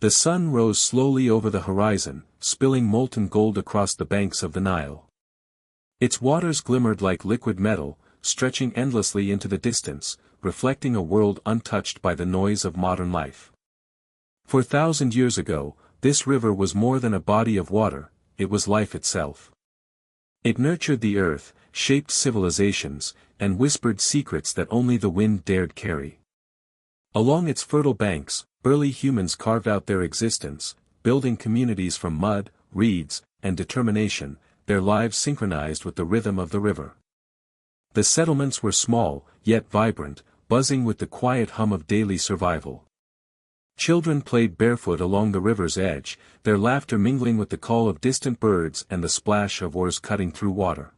The sun rose slowly over the horizon, spilling molten gold across the banks of the Nile. Its waters glimmered like liquid metal, stretching endlessly into the distance, reflecting a world untouched by the noise of modern life. 4,000 years ago, this river was more than a body of water, it was life itself. It nurtured the earth, shaped civilizations, and whispered secrets that only the wind dared carry. Along its fertile banks, early humans carved out their existence, building communities from mud, reeds, and determination, their lives synchronized with the rhythm of the river. The settlements were small, yet vibrant, buzzing with the quiet hum of daily survival. Children played barefoot along the river's edge, their laughter mingling with the call of distant birds and the splash of oars cutting through water.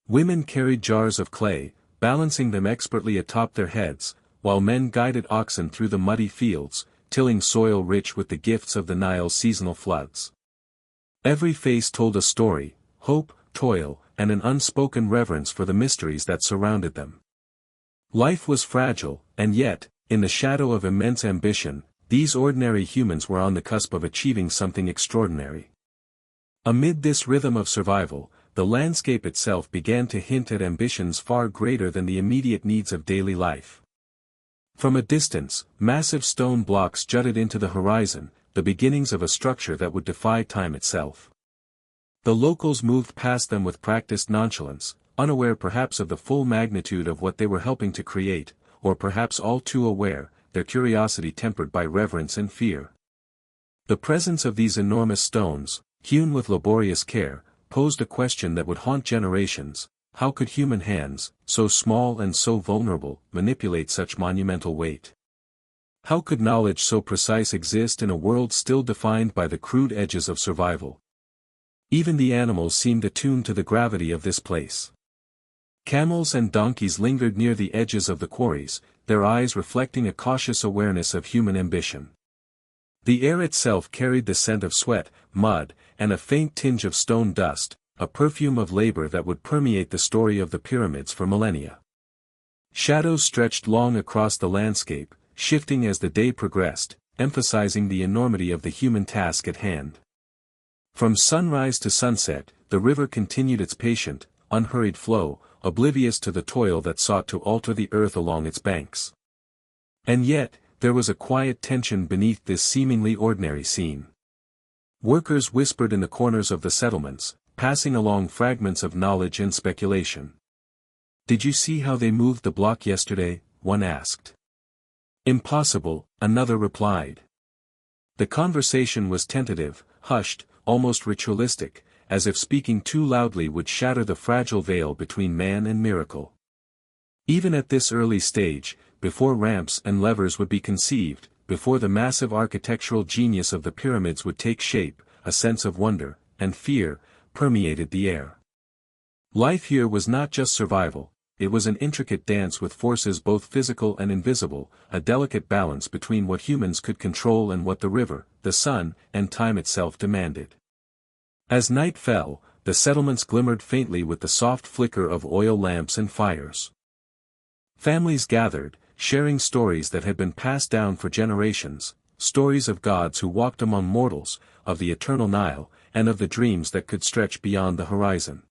Women carried jars of clay, balancing them expertly atop their heads, while men guided oxen through the muddy fields, tilling soil rich with the gifts of the Nile's seasonal floods. Every face told a story, hope, toil, and an unspoken reverence for the mysteries that surrounded them. Life was fragile, and yet, in the shadow of immense ambition, these ordinary humans were on the cusp of achieving something extraordinary. Amid this rhythm of survival, the landscape itself began to hint at ambitions far greater than the immediate needs of daily life. From a distance, massive stone blocks jutted into the horizon, the beginnings of a structure that would defy time itself. The locals moved past them with practiced nonchalance, unaware perhaps of the full magnitude of what they were helping to create, or perhaps all too aware, their curiosity tempered by reverence and fear. The presence of these enormous stones, hewn with laborious care, posed a question that would haunt generations: how could human hands, so small and so vulnerable, manipulate such monumental weight? How could knowledge so precise exist in a world still defined by the crude edges of survival? Even the animals seemed attuned to the gravity of this place. Camels and donkeys lingered near the edges of the quarries, their eyes reflecting a cautious awareness of human ambition. The air itself carried the scent of sweat, mud, and a faint tinge of stone dust, a perfume of labor that would permeate the story of the pyramids for millennia. Shadows stretched long across the landscape, shifting as the day progressed, emphasizing the enormity of the human task at hand. From sunrise to sunset, the river continued its patient, unhurried flow, oblivious to the toil that sought to alter the earth along its banks. And yet, there was a quiet tension beneath this seemingly ordinary scene. Workers whispered in the corners of the settlements, passing along fragments of knowledge and speculation. "Did you see how they moved the block yesterday?" one asked. "Impossible," another replied. The conversation was tentative, hushed, almost ritualistic, as if speaking too loudly would shatter the fragile veil between man and miracle. Even at this early stage, before ramps and levers would be conceived, before the massive architectural genius of the pyramids would take shape, a sense of wonder, and fear, permeated the air. Life here was not just survival, it was an intricate dance with forces both physical and invisible, a delicate balance between what humans could control and what the river, the sun, and time itself demanded. As night fell, the settlements glimmered faintly with the soft flicker of oil lamps and fires. Families gathered, sharing stories that had been passed down for generations, stories of gods who walked among mortals, of the eternal Nile, and of the dreams that could stretch beyond the horizon.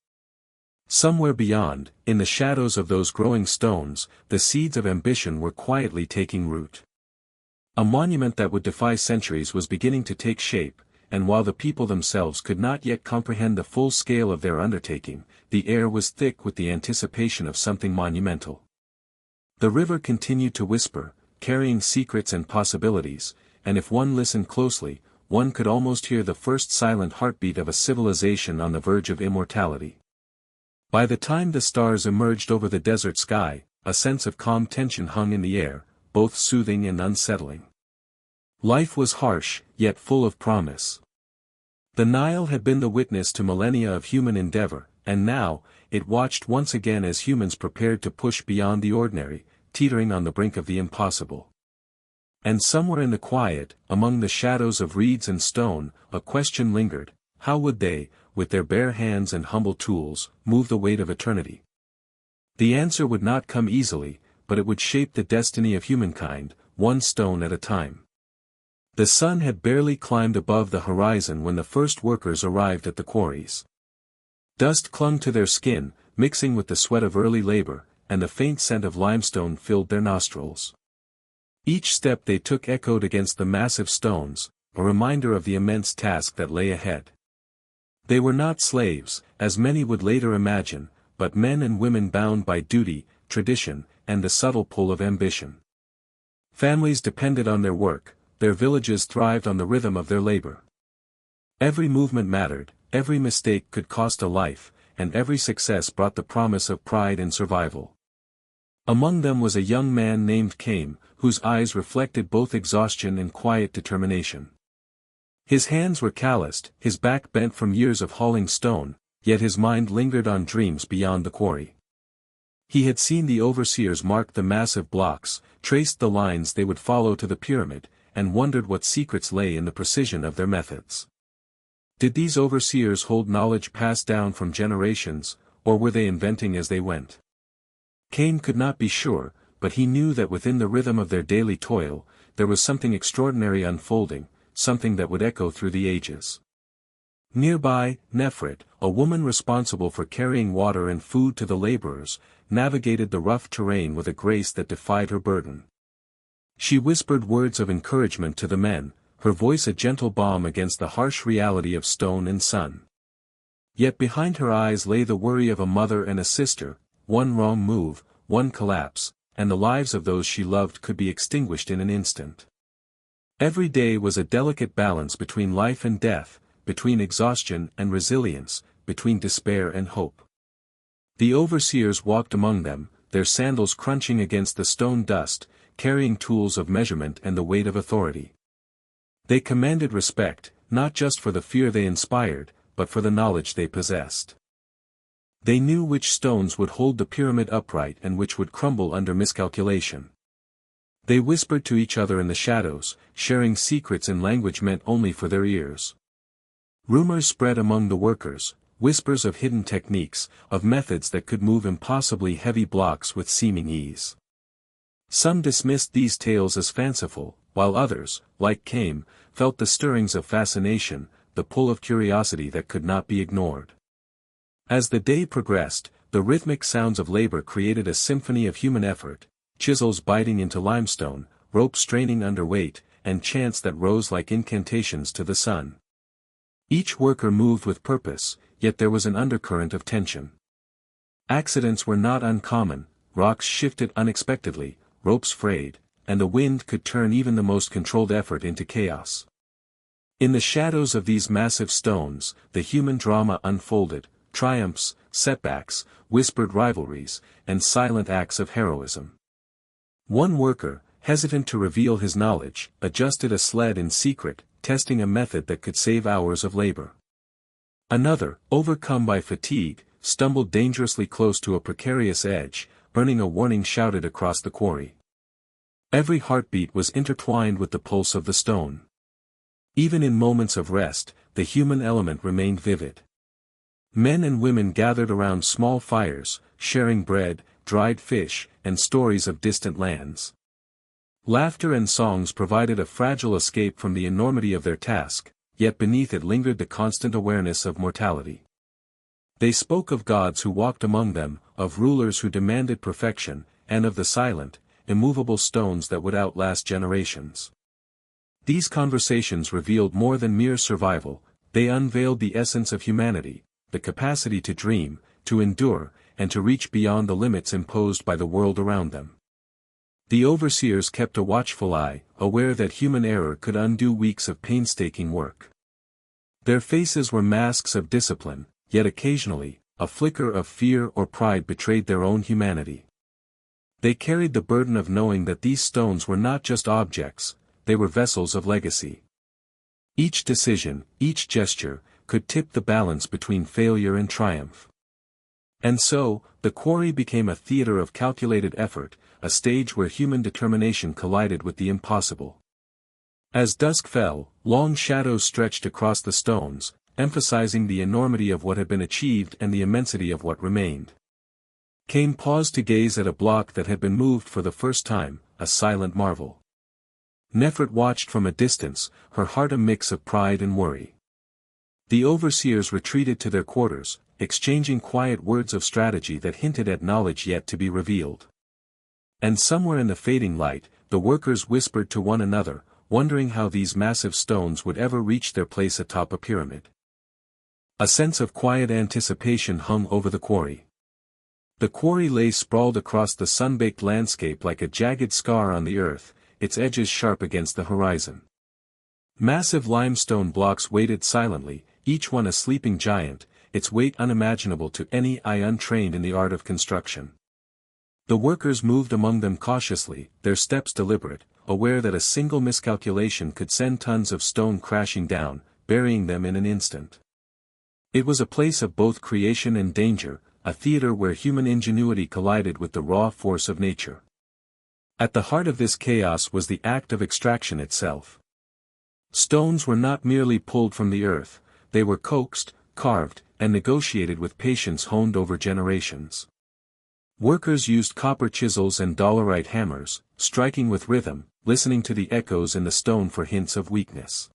Somewhere beyond, in the shadows of those growing stones, the seeds of ambition were quietly taking root. A monument that would defy centuries was beginning to take shape, and while the people themselves could not yet comprehend the full scale of their undertaking, the air was thick with the anticipation of something monumental. The river continued to whisper, carrying secrets and possibilities, and if one listened closely, one could almost hear the first silent heartbeat of a civilization on the verge of immortality. By the time the stars emerged over the desert sky, a sense of calm tension hung in the air, both soothing and unsettling. Life was harsh, yet full of promise. The Nile had been the witness to millennia of human endeavor, and now, it watched once again as humans prepared to push beyond the ordinary, teetering on the brink of the impossible. And somewhere in the quiet, among the shadows of reeds and stone, a question lingered: how would they, with their bare hands and humble tools, move the weight of eternity? The answer would not come easily, but it would shape the destiny of humankind, one stone at a time. The sun had barely climbed above the horizon when the first workers arrived at the quarries. Dust clung to their skin, mixing with the sweat of early labor, and the faint scent of limestone filled their nostrils. Each step they took echoed against the massive stones, a reminder of the immense task that lay ahead. They were not slaves, as many would later imagine, but men and women bound by duty, tradition, and the subtle pull of ambition. Families depended on their work, their villages thrived on the rhythm of their labor. Every movement mattered, every mistake could cost a life, and every success brought the promise of pride and survival. Among them was a young man named Cain, whose eyes reflected both exhaustion and quiet determination. His hands were calloused, his back bent from years of hauling stone, yet his mind lingered on dreams beyond the quarry. He had seen the overseers mark the massive blocks, traced the lines they would follow to the pyramid, and wondered what secrets lay in the precision of their methods. Did these overseers hold knowledge passed down from generations, or were they inventing as they went? Cain could not be sure, but he knew that within the rhythm of their daily toil, there was something extraordinary unfolding, something that would echo through the ages. Nearby, Nephrit, a woman responsible for carrying water and food to the laborers, navigated the rough terrain with a grace that defied her burden. She whispered words of encouragement to the men, her voice a gentle balm against the harsh reality of stone and sun. Yet behind her eyes lay the worry of a mother and a sister, one wrong move, one collapse, and the lives of those she loved could be extinguished in an instant. Every day was a delicate balance between life and death, between exhaustion and resilience, between despair and hope. The overseers walked among them, their sandals crunching against the stone dust, carrying tools of measurement and the weight of authority. They commanded respect, not just for the fear they inspired, but for the knowledge they possessed. They knew which stones would hold the pyramid upright and which would crumble under miscalculation. They whispered to each other in the shadows, sharing secrets in language meant only for their ears. Rumors spread among the workers, whispers of hidden techniques, of methods that could move impossibly heavy blocks with seeming ease. Some dismissed these tales as fanciful, while others, like Cain, felt the stirrings of fascination, the pull of curiosity that could not be ignored. As the day progressed, the rhythmic sounds of labor created a symphony of human effort, chisels biting into limestone, ropes straining under weight, and chants that rose like incantations to the sun. Each worker moved with purpose, yet there was an undercurrent of tension. Accidents were not uncommon, rocks shifted unexpectedly, ropes frayed, and the wind could turn even the most controlled effort into chaos. In the shadows of these massive stones, the human drama unfolded, triumphs, setbacks, whispered rivalries, and silent acts of heroism. One worker, hesitant to reveal his knowledge, adjusted a sled in secret, testing a method that could save hours of labor. Another, overcome by fatigue, stumbled dangerously close to a precarious edge, earning a warning shouted across the quarry. Every heartbeat was intertwined with the pulse of the stone. Even in moments of rest, the human element remained vivid. Men and women gathered around small fires, sharing bread, dried fish, and stories of distant lands. Laughter and songs provided a fragile escape from the enormity of their task, yet beneath it lingered the constant awareness of mortality. They spoke of gods who walked among them, of rulers who demanded perfection, and of the silent, immovable stones that would outlast generations. These conversations revealed more than mere survival, they unveiled the essence of humanity, the capacity to dream, to endure, and to reach beyond the limits imposed by the world around them. The overseers kept a watchful eye, aware that human error could undo weeks of painstaking work. Their faces were masks of discipline, yet occasionally, a flicker of fear or pride betrayed their own humanity. They carried the burden of knowing that these stones were not just objects, they were vessels of legacy. Each decision, each gesture, could tip the balance between failure and triumph. And so, the quarry became a theater of calculated effort, a stage where human determination collided with the impossible. As dusk fell, long shadows stretched across the stones, emphasizing the enormity of what had been achieved and the immensity of what remained. Cain paused to gaze at a block that had been moved for the first time, a silent marvel. Nefret watched from a distance, her heart a mix of pride and worry. The overseers retreated to their quarters, exchanging quiet words of strategy that hinted at knowledge yet to be revealed. And somewhere in the fading light, the workers whispered to one another, wondering how these massive stones would ever reach their place atop a pyramid. A sense of quiet anticipation hung over the quarry. The quarry lay sprawled across the sun-baked landscape like a jagged scar on the earth, its edges sharp against the horizon. Massive limestone blocks waited silently, each one a sleeping giant, its weight unimaginable to any eye untrained in the art of construction. The workers moved among them cautiously, their steps deliberate, aware that a single miscalculation could send tons of stone crashing down, burying them in an instant. It was a place of both creation and danger, a theater where human ingenuity collided with the raw force of nature. At the heart of this chaos was the act of extraction itself. Stones were not merely pulled from the earth, they were coaxed, carved, and negotiated with patience honed over generations. Workers used copper chisels and dolerite hammers, striking with rhythm, listening to the echoes in the stone for hints of weakness.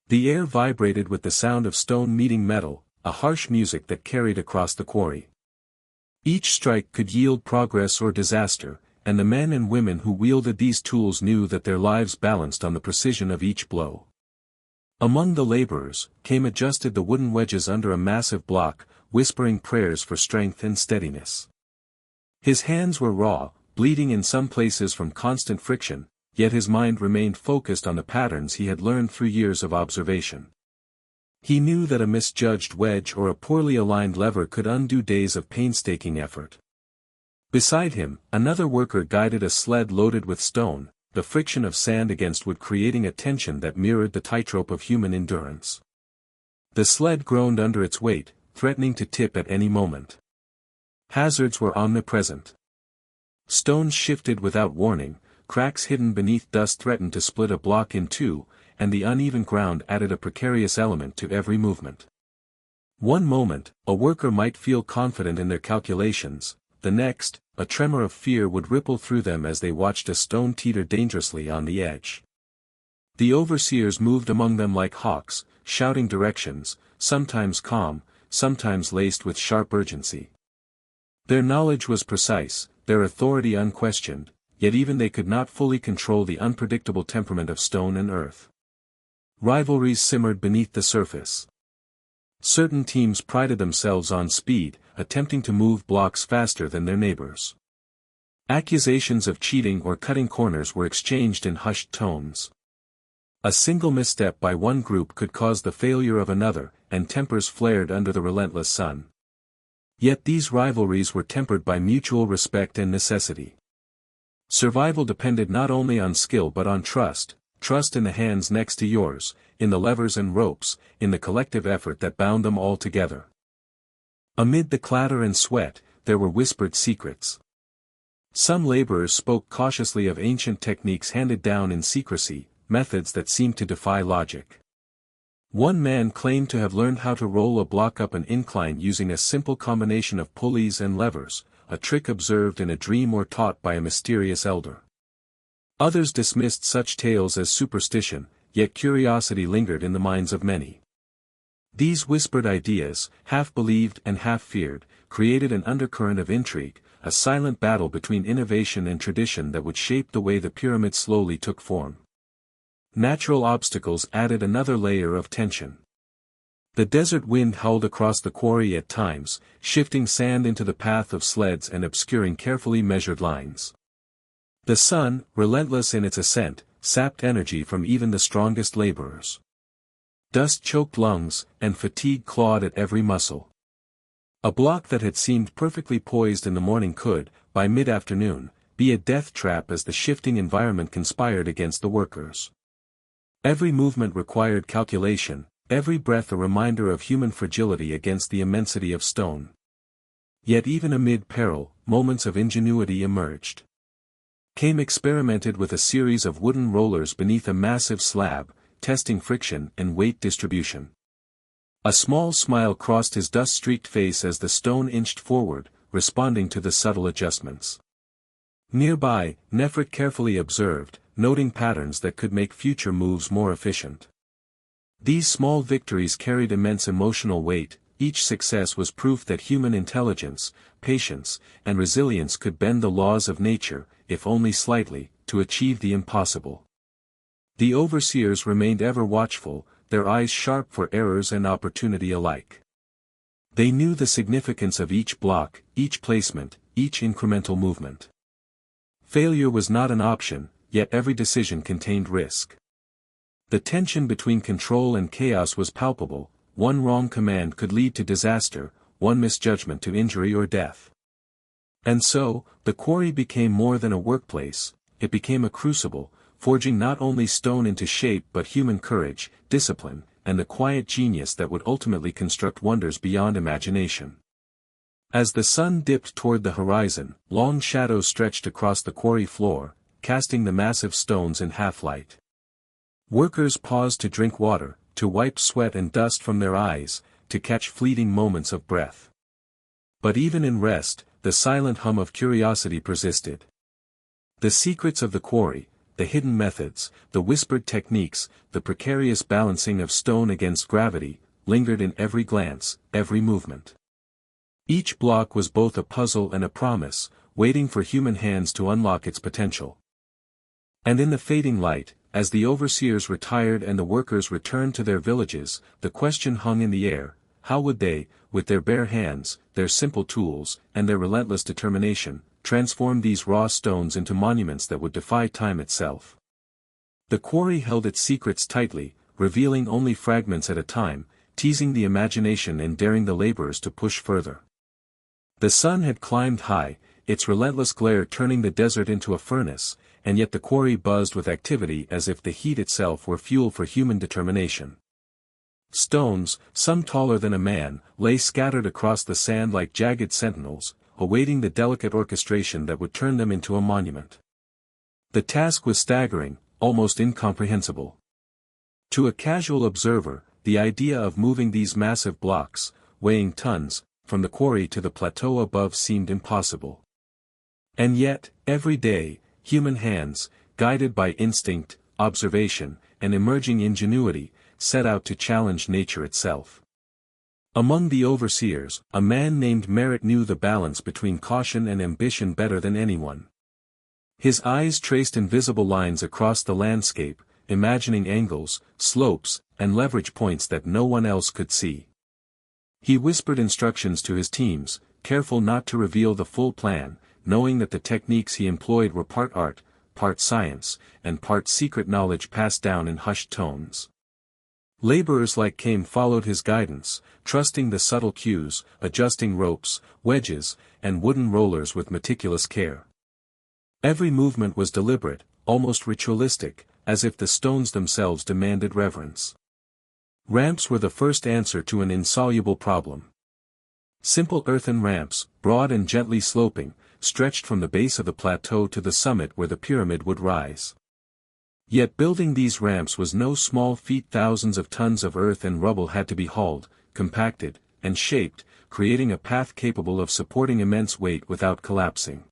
The air vibrated with the sound of stone meeting metal, a harsh music that carried across the quarry. Each strike could yield progress or disaster, and the men and women who wielded these tools knew that their lives balanced on the precision of each blow. Among the laborers, Cain adjusted the wooden wedges under a massive block, whispering prayers for strength and steadiness. His hands were raw, bleeding in some places from constant friction, yet his mind remained focused on the patterns he had learned through years of observation. He knew that a misjudged wedge or a poorly aligned lever could undo days of painstaking effort. Beside him, another worker guided a sled loaded with stone, the friction of sand against wood creating a tension that mirrored the tightrope of human endurance. The sled groaned under its weight, threatening to tip at any moment. Hazards were omnipresent. Stones shifted without warning, cracks hidden beneath dust threatened to split a block in two, and the uneven ground added a precarious element to every movement. One moment, a worker might feel confident in their calculations, the next, a tremor of fear would ripple through them as they watched a stone teeter dangerously on the edge. The overseers moved among them like hawks, shouting directions, sometimes calm, sometimes laced with sharp urgency. Their knowledge was precise, their authority unquestioned, yet even they could not fully control the unpredictable temperament of stone and earth. Rivalries simmered beneath the surface. Certain teams prided themselves on speed, attempting to move blocks faster than their neighbors. Accusations of cheating or cutting corners were exchanged in hushed tones. A single misstep by one group could cause the failure of another, and tempers flared under the relentless sun. Yet these rivalries were tempered by mutual respect and necessity. Survival depended not only on skill but on trust in the hands next to yours, in the levers and ropes, in the collective effort that bound them all together. Amid the clatter and sweat, there were whispered secrets. Some laborers spoke cautiously of ancient techniques handed down in secrecy, methods that seemed to defy logic. One man claimed to have learned how to roll a block up an incline using a simple combination of pulleys and levers, a trick observed in a dream or taught by a mysterious elder. Others dismissed such tales as superstition, yet curiosity lingered in the minds of many. These whispered ideas, half believed and half feared, created an undercurrent of intrigue, a silent battle between innovation and tradition that would shape the way the pyramid slowly took form. Natural obstacles added another layer of tension. The desert wind howled across the quarry at times, shifting sand into the path of sleds and obscuring carefully measured lines. The sun, relentless in its ascent, sapped energy from even the strongest laborers. Dust choked lungs, and fatigue clawed at every muscle. A block that had seemed perfectly poised in the morning could, by mid-afternoon, be a death trap as the shifting environment conspired against the workers. Every movement required calculation, every breath a reminder of human fragility against the immensity of stone. Yet even amid peril, moments of ingenuity emerged. Cain experimented with a series of wooden rollers beneath a massive slab, testing friction and weight distribution. A small smile crossed his dust-streaked face as the stone inched forward, responding to the subtle adjustments. Nearby, Nefret carefully observed, noting patterns that could make future moves more efficient. These small victories carried immense emotional weight. Each success was proof that human intelligence, patience, and resilience could bend the laws of nature, if only slightly, to achieve the impossible. The overseers remained ever watchful, their eyes sharp for errors and opportunity alike. They knew the significance of each block, each placement, each incremental movement. Failure was not an option, yet every decision contained risk. The tension between control and chaos was palpable. One wrong command could lead to disaster, one misjudgment to injury or death. And so, the quarry became more than a workplace, it became a crucible, forging not only stone into shape but human courage, discipline, and the quiet genius that would ultimately construct wonders beyond imagination. As the sun dipped toward the horizon, long shadows stretched across the quarry floor, casting the massive stones in half-light. Workers paused to drink water, to wipe sweat and dust from their eyes, to catch fleeting moments of breath. But even in rest, the silent hum of curiosity persisted. The secrets of the quarry, the hidden methods, the whispered techniques, the precarious balancing of stone against gravity, lingered in every glance, every movement. Each block was both a puzzle and a promise, waiting for human hands to unlock its potential. And in the fading light, as the overseers retired and the workers returned to their villages, the question hung in the air: how would they, with their bare hands, their simple tools, and their relentless determination, transform these raw stones into monuments that would defy time itself? The quarry held its secrets tightly, revealing only fragments at a time, teasing the imagination and daring the laborers to push further. The sun had climbed high, its relentless glare turning the desert into a furnace, and yet the quarry buzzed with activity as if the heat itself were fuel for human determination. Stones, some taller than a man, lay scattered across the sand like jagged sentinels, awaiting the delicate orchestration that would turn them into a monument. The task was staggering, almost incomprehensible. To a casual observer, the idea of moving these massive blocks, weighing tons, from the quarry to the plateau above seemed impossible. And yet, every day, human hands, guided by instinct, observation, and emerging ingenuity, set out to challenge nature itself. Among the overseers, a man named Merritt knew the balance between caution and ambition better than anyone. His eyes traced invisible lines across the landscape, imagining angles, slopes, and leverage points that no one else could see. He whispered instructions to his teams, careful not to reveal the full plan, knowing that the techniques he employed were part art, part science, and part secret knowledge passed down in hushed tones. Laborers like Kame followed his guidance, trusting the subtle cues, adjusting ropes, wedges, and wooden rollers with meticulous care. Every movement was deliberate, almost ritualistic, as if the stones themselves demanded reverence. Ramps were the first answer to an insoluble problem. Simple earthen ramps, broad and gently sloping, stretched from the base of the plateau to the summit where the pyramid would rise. Yet building these ramps was no small feat. Thousands of tons of earth and rubble had to be hauled, compacted, and shaped, creating a path capable of supporting immense weight without collapsing.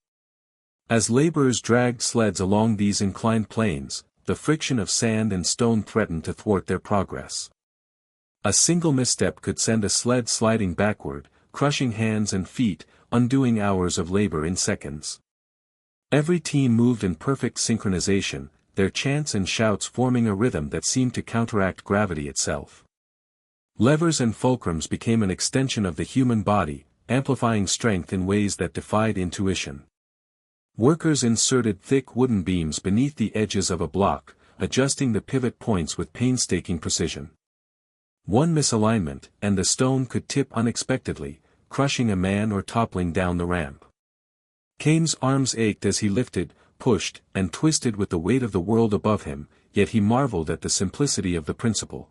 As laborers dragged sleds along these inclined planes, the friction of sand and stone threatened to thwart their progress. A single misstep could send a sled sliding backward, crushing hands and feet, undoing hours of labor in seconds. Every team moved in perfect synchronization, their chants and shouts forming a rhythm that seemed to counteract gravity itself. Levers and fulcrums became an extension of the human body, amplifying strength in ways that defied intuition. Workers inserted thick wooden beams beneath the edges of a block, adjusting the pivot points with painstaking precision. One misalignment, and the stone could tip unexpectedly, crushing a man or toppling down the ramp. Kane's arms ached as he lifted, pushed, and twisted with the weight of the world above him, yet he marveled at the simplicity of the principle.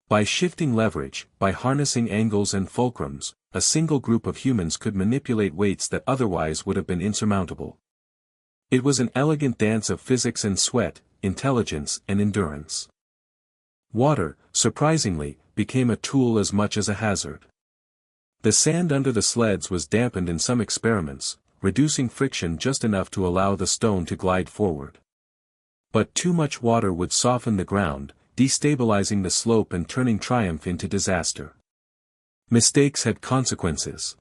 By shifting leverage, by harnessing angles and fulcrums, a single group of humans could manipulate weights that otherwise would have been insurmountable. It was an elegant dance of physics and sweat, intelligence and endurance. Water, surprisingly, became a tool as much as a hazard. The sand under the sleds was dampened in some experiments, reducing friction just enough to allow the stone to glide forward. But too much water would soften the ground, destabilizing the slope and turning triumph into disaster. Mistakes had consequences.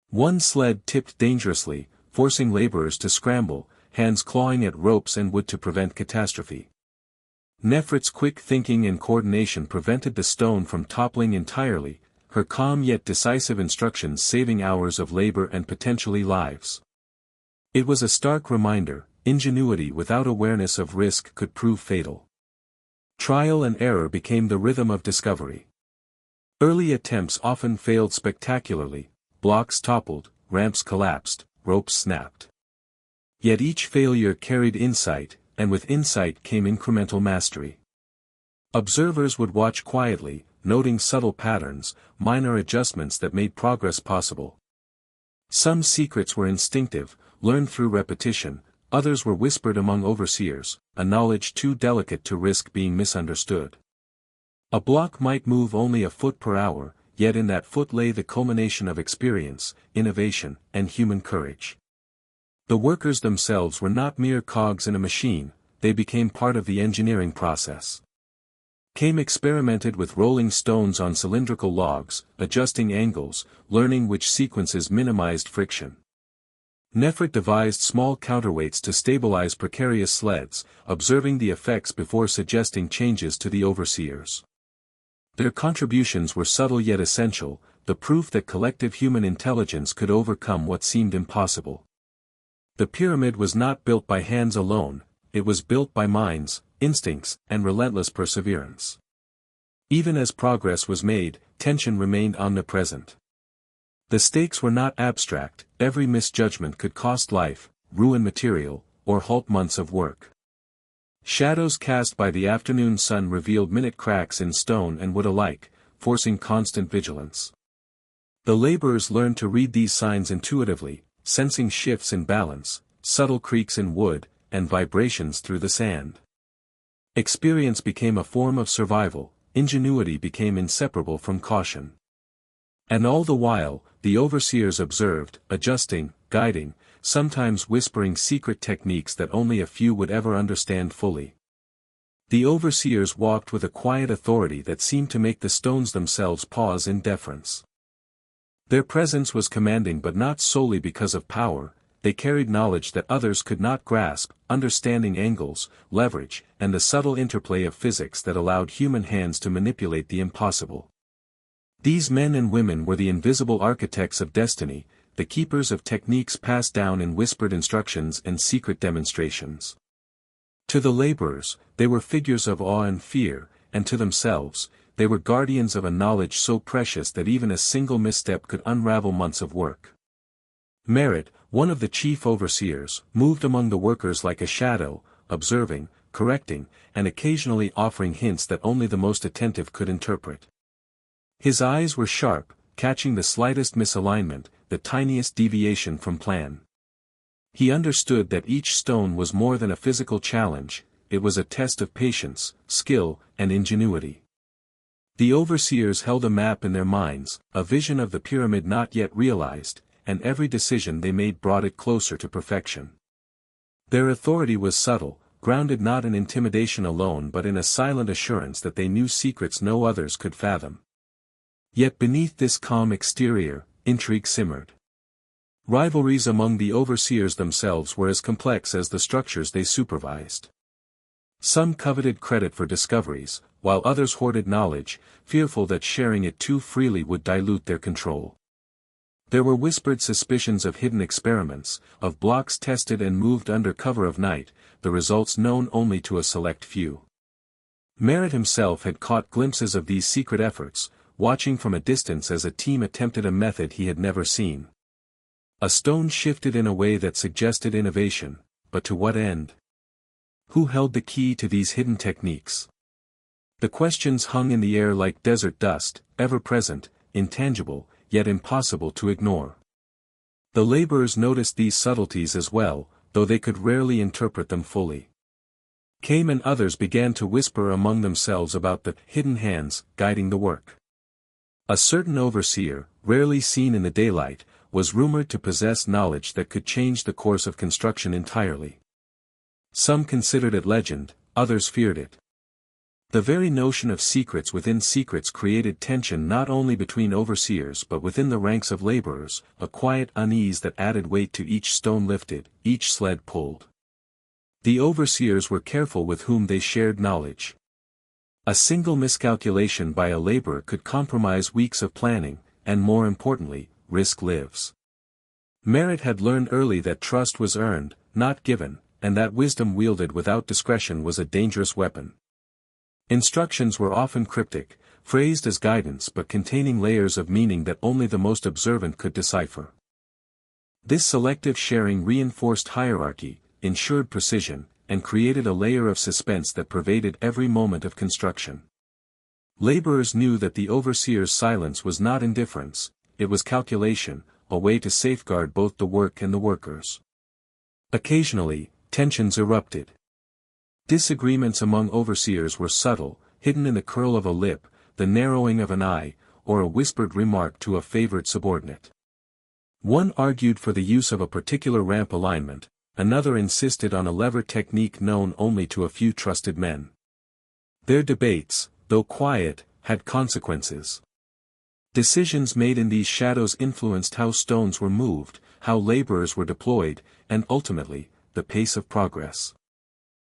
One sled tipped dangerously, forcing laborers to scramble, hands clawing at ropes and wood to prevent catastrophe. Nefret's quick thinking and coordination prevented the stone from toppling entirely, her calm yet decisive instructions saving hours of labor and potentially lives. It was a stark reminder, ingenuity without awareness of risk could prove fatal. Trial and error became the rhythm of discovery. Early attempts often failed spectacularly, blocks toppled, ramps collapsed, ropes snapped. Yet each failure carried insight, and with insight came incremental mastery. Observers would watch quietly, noting subtle patterns, minor adjustments that made progress possible. Some secrets were instinctive, learned through repetition, others were whispered among overseers, a knowledge too delicate to risk being misunderstood. A block might move only a foot per hour, yet in that foot lay the culmination of experience, innovation, and human courage. The workers themselves were not mere cogs in a machine, they became part of the engineering process. Came experimented with rolling stones on cylindrical logs, adjusting angles, learning which sequences minimized friction. Nefret devised small counterweights to stabilize precarious sleds, observing the effects before suggesting changes to the overseers. Their contributions were subtle yet essential, the proof that collective human intelligence could overcome what seemed impossible. The pyramid was not built by hands alone, it was built by minds, instincts, and relentless perseverance. Even as progress was made, tension remained omnipresent. The stakes were not abstract, every misjudgment could cost life, ruin material, or halt months of work. Shadows cast by the afternoon sun revealed minute cracks in stone and wood alike, forcing constant vigilance. The laborers learned to read these signs intuitively, sensing shifts in balance, subtle creaks in wood, and vibrations through the sand. Experience became a form of survival, ingenuity became inseparable from caution. And all the while, the overseers observed, adjusting, guiding, sometimes whispering secret techniques that only a few would ever understand fully. The overseers walked with a quiet authority that seemed to make the stones themselves pause in deference. Their presence was commanding but not solely because of power, they carried knowledge that others could not grasp, understanding angles, leverage, and the subtle interplay of physics that allowed human hands to manipulate the impossible. These men and women were the invisible architects of destiny, the keepers of techniques passed down in whispered instructions and secret demonstrations. To the laborers, they were figures of awe and fear, and to themselves, they were guardians of a knowledge so precious that even a single misstep could unravel months of work. Merit, one of the chief overseers, moved among the workers like a shadow, observing, correcting, and occasionally offering hints that only the most attentive could interpret. His eyes were sharp, catching the slightest misalignment, the tiniest deviation from plan. He understood that each stone was more than a physical challenge, it was a test of patience, skill, and ingenuity. The overseers held a map in their minds, a vision of the pyramid not yet realized, and every decision they made brought it closer to perfection. Their authority was subtle, grounded not in intimidation alone but in a silent assurance that they knew secrets no others could fathom. Yet beneath this calm exterior, intrigue simmered. Rivalries among the overseers themselves were as complex as the structures they supervised. Some coveted credit for discoveries, while others hoarded knowledge, fearful that sharing it too freely would dilute their control. There were whispered suspicions of hidden experiments, of blocks tested and moved under cover of night, the results known only to a select few. Merritt himself had caught glimpses of these secret efforts, watching from a distance as a team attempted a method he had never seen. A stone shifted in a way that suggested innovation, but to what end? Who held the key to these hidden techniques? The questions hung in the air like desert dust, ever-present, intangible, yet impossible to ignore. The laborers noticed these subtleties as well, though they could rarely interpret them fully. Kame and others began to whisper among themselves about the hidden hands guiding the work. A certain overseer, rarely seen in the daylight, was rumored to possess knowledge that could change the course of construction entirely. Some considered it legend, others feared it. The very notion of secrets within secrets created tension not only between overseers but within the ranks of laborers, a quiet unease that added weight to each stone lifted, each sled pulled. The overseers were careful with whom they shared knowledge. A single miscalculation by a laborer could compromise weeks of planning, and more importantly, risk lives. Merritt had learned early that trust was earned, not given, and that wisdom wielded without discretion was a dangerous weapon. Instructions were often cryptic, phrased as guidance but containing layers of meaning that only the most observant could decipher. This selective sharing reinforced hierarchy, ensured precision, and created a layer of suspense that pervaded every moment of construction. Laborers knew that the overseer's silence was not indifference, it was calculation, a way to safeguard both the work and the workers. Occasionally, tensions erupted. Disagreements among overseers were subtle, hidden in the curl of a lip, the narrowing of an eye, or a whispered remark to a favored subordinate. One argued for the use of a particular ramp alignment, another insisted on a lever technique known only to a few trusted men. Their debates, though quiet, had consequences. Decisions made in these shadows influenced how stones were moved, how laborers were deployed, and ultimately, the pace of progress.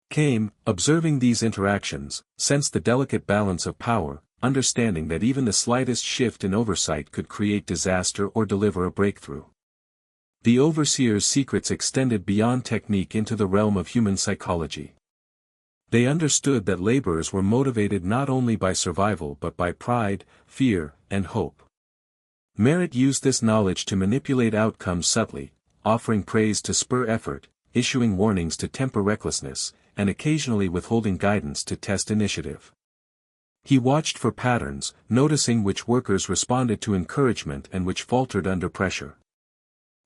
Came, observing these interactions, sensed the delicate balance of power, understanding that even the slightest shift in oversight could create disaster or deliver a breakthrough. The overseer's secrets extended beyond technique into the realm of human psychology. They understood that laborers were motivated not only by survival but by pride, fear, and hope. Merritt used this knowledge to manipulate outcomes subtly, offering praise to spur effort, issuing warnings to temper recklessness, and occasionally withholding guidance to test initiative. He watched for patterns, noticing which workers responded to encouragement and which faltered under pressure.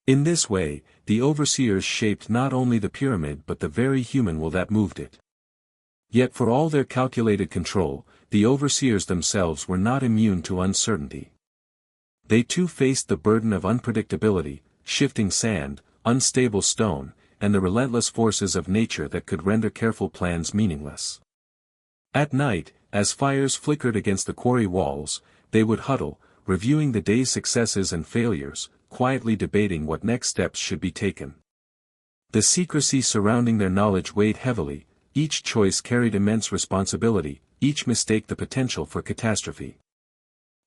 In this way, the overseers shaped not only the pyramid but the very human will that moved it. Yet for all their calculated control, the overseers themselves were not immune to uncertainty. They too faced the burden of unpredictability, shifting sand, unstable stone, and the relentless forces of nature that could render careful plans meaningless. At night, as fires flickered against the quarry walls, they would huddle, reviewing the day's successes and failures, quietly debating what next steps should be taken. The secrecy surrounding their knowledge weighed heavily, each choice carried immense responsibility, each mistake the potential for catastrophe.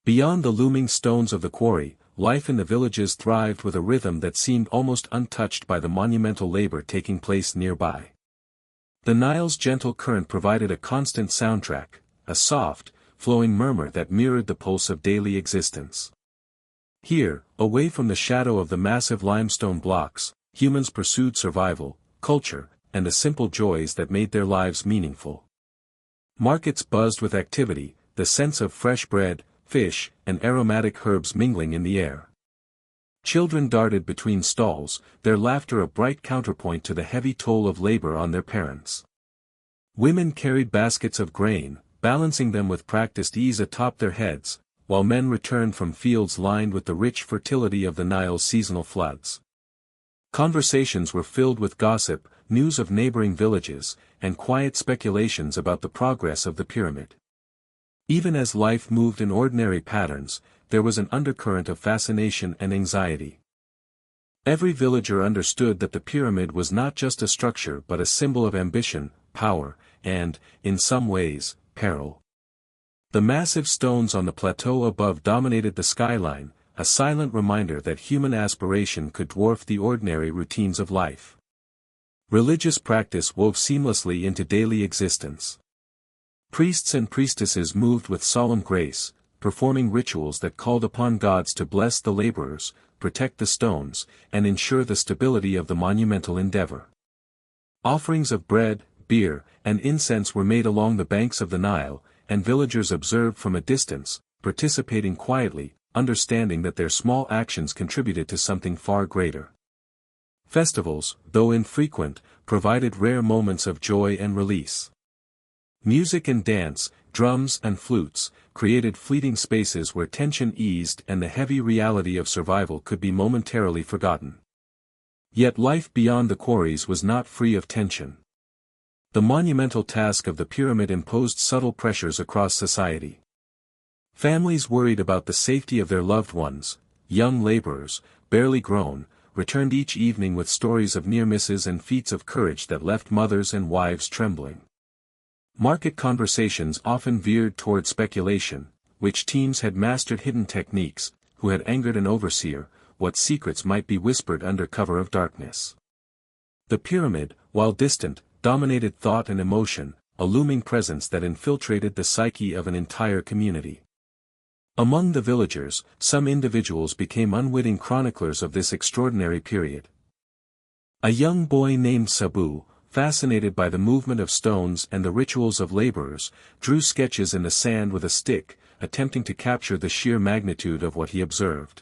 Beyond the looming stones of the quarry, life in the villages thrived with a rhythm that seemed almost untouched by the monumental labor taking place nearby. The Nile's gentle current provided a constant soundtrack, a soft, flowing murmur that mirrored the pulse of daily existence. Here, away from the shadow of the massive limestone blocks, humans pursued survival, culture, and the simple joys that made their lives meaningful. Markets buzzed with activity, the sense of fresh bread, fish, and aromatic herbs mingling in the air. Children darted between stalls, their laughter a bright counterpoint to the heavy toll of labor on their parents. Women carried baskets of grain, balancing them with practiced ease atop their heads, while men returned from fields lined with the rich fertility of the Nile's seasonal floods. Conversations were filled with gossip, news of neighboring villages, and quiet speculations about the progress of the pyramid. Even as life moved in ordinary patterns, there was an undercurrent of fascination and anxiety. Every villager understood that the pyramid was not just a structure but a symbol of ambition, power, and, in some ways, peril. The massive stones on the plateau above dominated the skyline, a silent reminder that human aspiration could dwarf the ordinary routines of life. Religious practice wove seamlessly into daily existence. Priests and priestesses moved with solemn grace, performing rituals that called upon gods to bless the laborers, protect the stones, and ensure the stability of the monumental endeavor. Offerings of bread, beer, and incense were made along the banks of the Nile, and villagers observed from a distance, participating quietly, understanding that their small actions contributed to something far greater. Festivals, though infrequent, provided rare moments of joy and release. Music and dance, drums and flutes, created fleeting spaces where tension eased and the heavy reality of survival could be momentarily forgotten. Yet life beyond the quarries was not free of tension. The monumental task of the pyramid imposed subtle pressures across society. Families worried about the safety of their loved ones, young laborers, barely grown, returned each evening with stories of near misses and feats of courage that left mothers and wives trembling. Market conversations often veered toward speculation, which teams had mastered hidden techniques, who had angered an overseer, what secrets might be whispered under cover of darkness. The pyramid, while distant, dominated thought and emotion, a looming presence that infiltrated the psyche of an entire community. Among the villagers, some individuals became unwitting chroniclers of this extraordinary period. A young boy named Sabu, fascinated by the movement of stones and the rituals of laborers, drew sketches in the sand with a stick, attempting to capture the sheer magnitude of what he observed.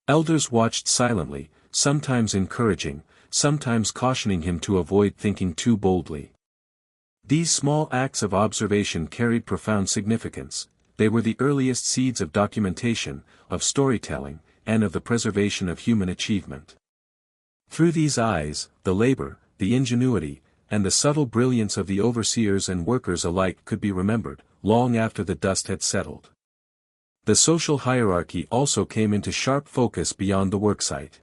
Elders watched silently, sometimes encouraging, sometimes cautioning him to avoid thinking too boldly. These small acts of observation carried profound significance. They were the earliest seeds of documentation, of storytelling, and of the preservation of human achievement. Through these eyes, the labor, the ingenuity, and the subtle brilliance of the overseers and workers alike could be remembered, long after the dust had settled. The social hierarchy also came into sharp focus beyond the worksite.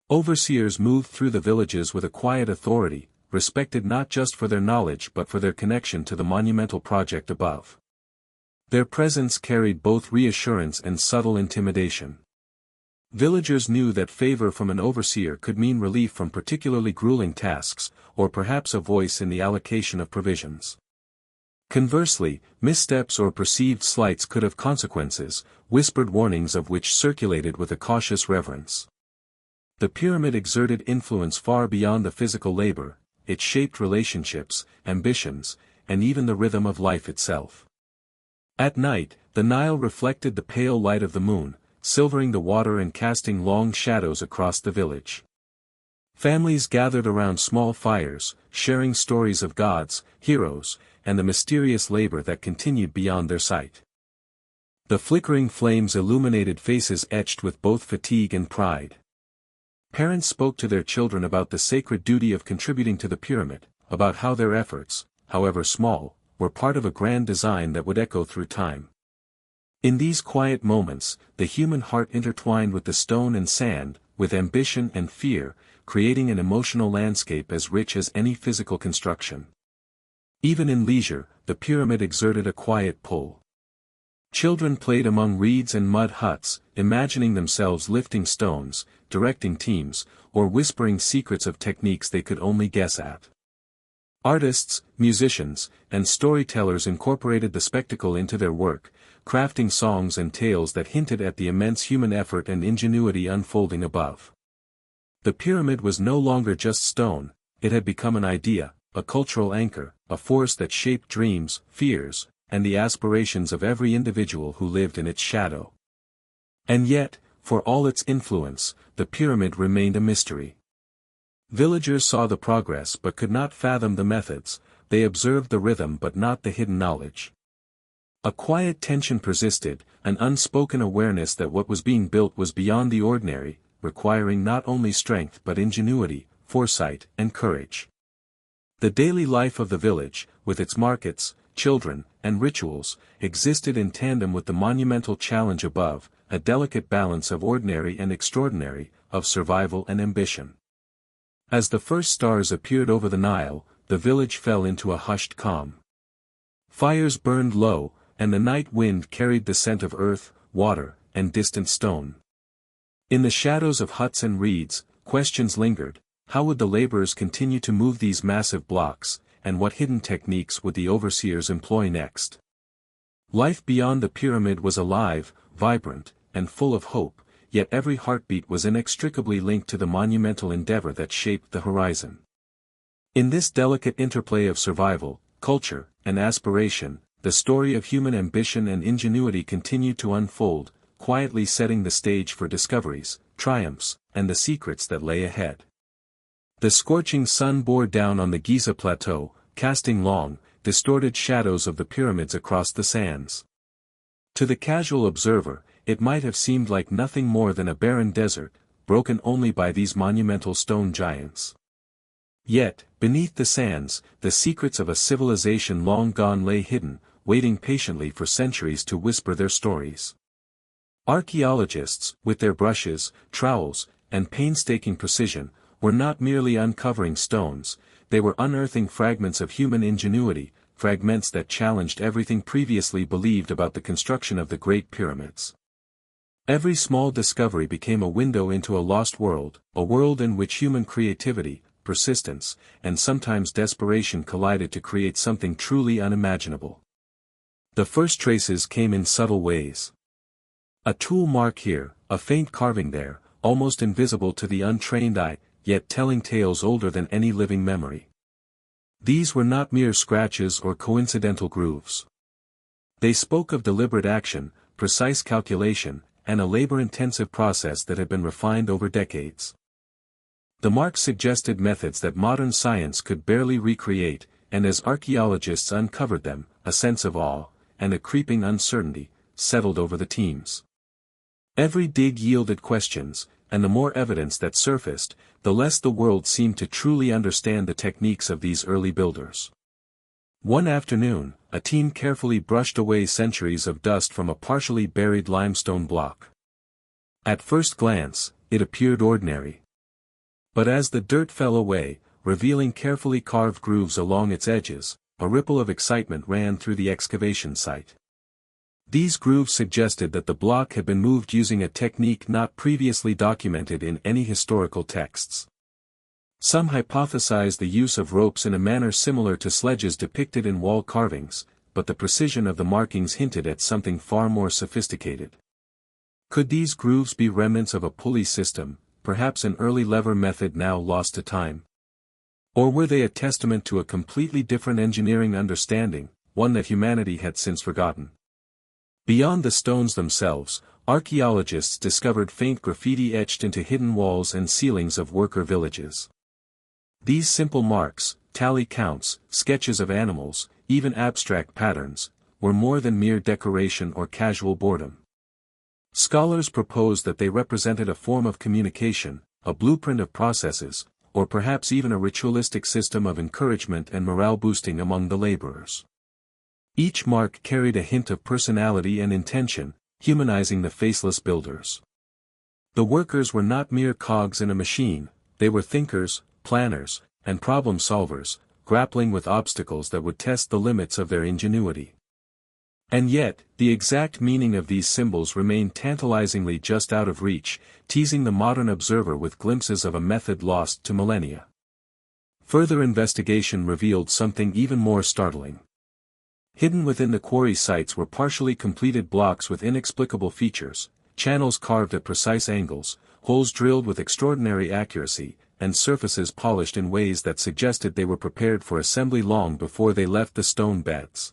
Overseers moved through the villages with a quiet authority, respected not just for their knowledge but for their connection to the monumental project above. Their presence carried both reassurance and subtle intimidation. Villagers knew that favor from an overseer could mean relief from particularly grueling tasks, or perhaps a voice in the allocation of provisions. Conversely, missteps or perceived slights could have consequences, whispered warnings of which circulated with a cautious reverence. The pyramid exerted influence far beyond the physical labor. It shaped relationships, ambitions, and even the rhythm of life itself. At night, the Nile reflected the pale light of the moon, silvering the water and casting long shadows across the village. Families gathered around small fires, sharing stories of gods, heroes, and the mysterious labor that continued beyond their sight. The flickering flames illuminated faces etched with both fatigue and pride. Parents spoke to their children about the sacred duty of contributing to the pyramid, about how their efforts, however small, were part of a grand design that would echo through time. In these quiet moments, the human heart intertwined with the stone and sand, with ambition and fear, creating an emotional landscape as rich as any physical construction. Even in leisure, the pyramid exerted a quiet pull. Children played among reeds and mud huts, imagining themselves lifting stones, directing teams, or whispering secrets of techniques they could only guess at. Artists, musicians, and storytellers incorporated the spectacle into their work, crafting songs and tales that hinted at the immense human effort and ingenuity unfolding above. The pyramid was no longer just stone, it had become an idea, a cultural anchor, a force that shaped dreams, fears, and the aspirations of every individual who lived in its shadow. And yet, for all its influence, the pyramid remained a mystery. Villagers saw the progress but could not fathom the methods, they observed the rhythm but not the hidden knowledge. A quiet tension persisted, an unspoken awareness that what was being built was beyond the ordinary, requiring not only strength but ingenuity, foresight, and courage. The daily life of the village, with its markets, children, and rituals, existed in tandem with the monumental challenge above, a delicate balance of ordinary and extraordinary, of survival and ambition. As the first stars appeared over the Nile, the village fell into a hushed calm. Fires burned low, and the night wind carried the scent of earth, water, and distant stone. In the shadows of huts and reeds, questions lingered: how would the laborers continue to move these massive blocks, and what hidden techniques would the overseers employ next? Life beyond the pyramid was alive, vibrant, and full of hope, yet every heartbeat was inextricably linked to the monumental endeavor that shaped the horizon. In this delicate interplay of survival, culture, and aspiration, the story of human ambition and ingenuity continued to unfold, quietly setting the stage for discoveries, triumphs, and the secrets that lay ahead. The scorching sun bore down on the Giza plateau, casting long, distorted shadows of the pyramids across the sands. To the casual observer, it might have seemed like nothing more than a barren desert, broken only by these monumental stone giants. Yet, beneath the sands, the secrets of a civilization long gone lay hidden, waiting patiently for centuries to whisper their stories. Archaeologists, with their brushes, trowels, and painstaking precision, were not merely uncovering stones, they were unearthing fragments of human ingenuity, fragments that challenged everything previously believed about the construction of the Great Pyramids. Every small discovery became a window into a lost world, a world in which human creativity, persistence, and sometimes desperation collided to create something truly unimaginable. The first traces came in subtle ways. A tool mark here, a faint carving there, almost invisible to the untrained eye, yet telling tales older than any living memory. These were not mere scratches or coincidental grooves. They spoke of deliberate action, precise calculation, and a labor-intensive process that had been refined over decades. The marks suggested methods that modern science could barely recreate, and as archaeologists uncovered them, a sense of awe, and a creeping uncertainty, settled over the teams. Every dig yielded questions, and the more evidence that surfaced, the less the world seemed to truly understand the techniques of these early builders. One afternoon, a team carefully brushed away centuries of dust from a partially buried limestone block. At first glance, it appeared ordinary. But as the dirt fell away, revealing carefully carved grooves along its edges, a ripple of excitement ran through the excavation site. These grooves suggested that the block had been moved using a technique not previously documented in any historical texts. Some hypothesized the use of ropes in a manner similar to sledges depicted in wall carvings, but the precision of the markings hinted at something far more sophisticated. Could these grooves be remnants of a pulley system, perhaps an early lever method now lost to time? Or were they a testament to a completely different engineering understanding, one that humanity had since forgotten? Beyond the stones themselves, archaeologists discovered faint graffiti etched into hidden walls and ceilings of worker villages. These simple marks, tally counts, sketches of animals, even abstract patterns, were more than mere decoration or casual boredom. Scholars proposed that they represented a form of communication, a blueprint of processes, or perhaps even a ritualistic system of encouragement and morale boosting among the laborers. Each mark carried a hint of personality and intention, humanizing the faceless builders. The workers were not mere cogs in a machine, they were thinkers, planners, and problem solvers, grappling with obstacles that would test the limits of their ingenuity. And yet, the exact meaning of these symbols remained tantalizingly just out of reach, teasing the modern observer with glimpses of a method lost to millennia. Further investigation revealed something even more startling. Hidden within the quarry sites were partially completed blocks with inexplicable features, channels carved at precise angles, holes drilled with extraordinary accuracy, and surfaces polished in ways that suggested they were prepared for assembly long before they left the stone beds.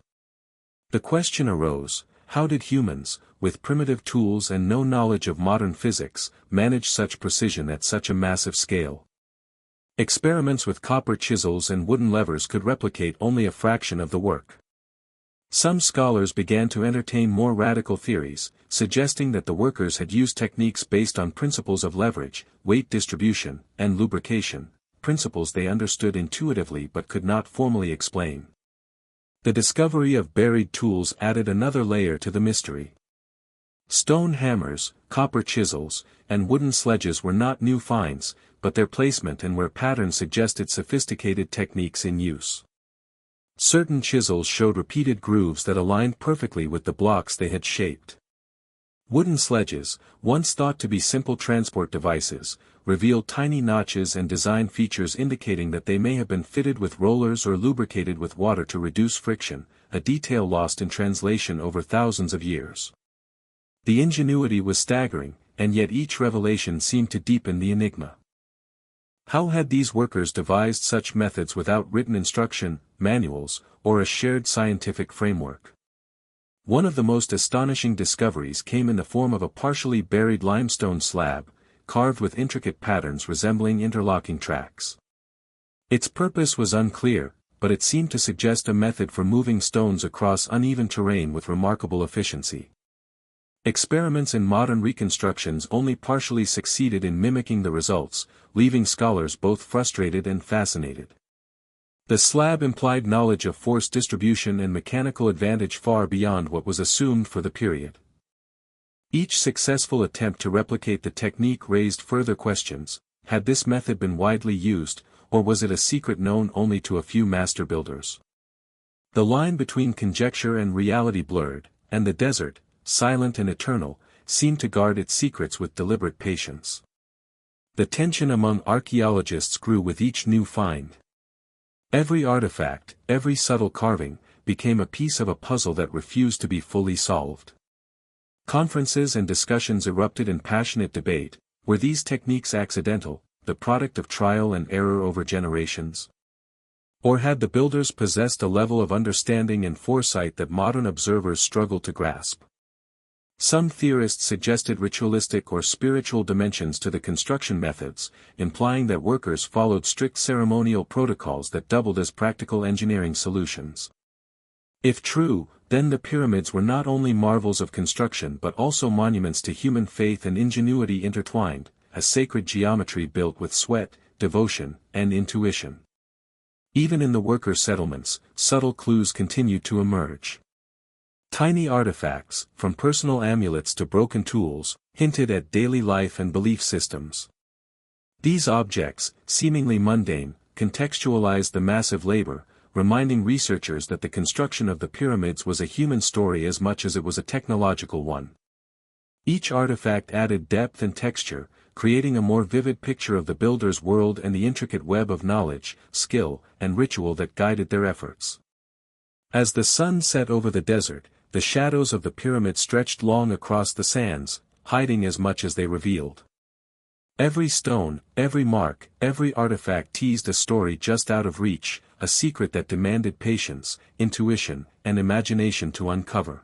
The question arose, how did humans, with primitive tools and no knowledge of modern physics, manage such precision at such a massive scale? Experiments with copper chisels and wooden levers could replicate only a fraction of the work. Some scholars began to entertain more radical theories, suggesting that the workers had used techniques based on principles of leverage, weight distribution, and lubrication, principles they understood intuitively but could not formally explain. The discovery of buried tools added another layer to the mystery. Stone hammers, copper chisels, and wooden sledges were not new finds, but their placement and wear patterns suggested sophisticated techniques in use. Certain chisels showed repeated grooves that aligned perfectly with the blocks they had shaped. Wooden sledges, once thought to be simple transport devices, revealed tiny notches and design features indicating that they may have been fitted with rollers or lubricated with water to reduce friction, a detail lost in translation over thousands of years. The ingenuity was staggering, and yet each revelation seemed to deepen the enigma. How had these workers devised such methods without written instruction, manuals, or a shared scientific framework? One of the most astonishing discoveries came in the form of a partially buried limestone slab, carved with intricate patterns resembling interlocking tracks. Its purpose was unclear, but it seemed to suggest a method for moving stones across uneven terrain with remarkable efficiency. Experiments in modern reconstructions only partially succeeded in mimicking the results, leaving scholars both frustrated and fascinated. The slab implied knowledge of force distribution and mechanical advantage far beyond what was assumed for the period. Each successful attempt to replicate the technique raised further questions: had this method been widely used, or was it a secret known only to a few master builders? The line between conjecture and reality blurred, and the desert, silent and eternal, seemed to guard its secrets with deliberate patience. The tension among archaeologists grew with each new find. Every artifact, every subtle carving, became a piece of a puzzle that refused to be fully solved. Conferences and discussions erupted in passionate debate. Were these techniques accidental, the product of trial and error over generations? Or had the builders possessed a level of understanding and foresight that modern observers struggled to grasp? Some theorists suggested ritualistic or spiritual dimensions to the construction methods, implying that workers followed strict ceremonial protocols that doubled as practical engineering solutions. If true, then the pyramids were not only marvels of construction but also monuments to human faith and ingenuity intertwined, a sacred geometry built with sweat, devotion, and intuition. Even in the worker settlements, subtle clues continued to emerge. Tiny artifacts, from personal amulets to broken tools, hinted at daily life and belief systems. These objects, seemingly mundane, contextualized the massive labor, reminding researchers that the construction of the pyramids was a human story as much as it was a technological one. Each artifact added depth and texture, creating a more vivid picture of the builder's world and the intricate web of knowledge, skill, and ritual that guided their efforts. As the sun set over the desert, the shadows of the pyramid stretched long across the sands, hiding as much as they revealed. Every stone, every mark, every artifact teased a story just out of reach, a secret that demanded patience, intuition, and imagination to uncover.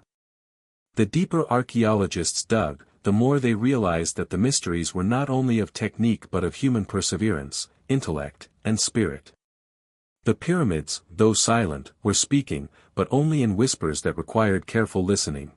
The deeper archaeologists dug, the more they realized that the mysteries were not only of technique but of human perseverance, intellect, and spirit. The pyramids, though silent, were speaking, but only in whispers that required careful listening.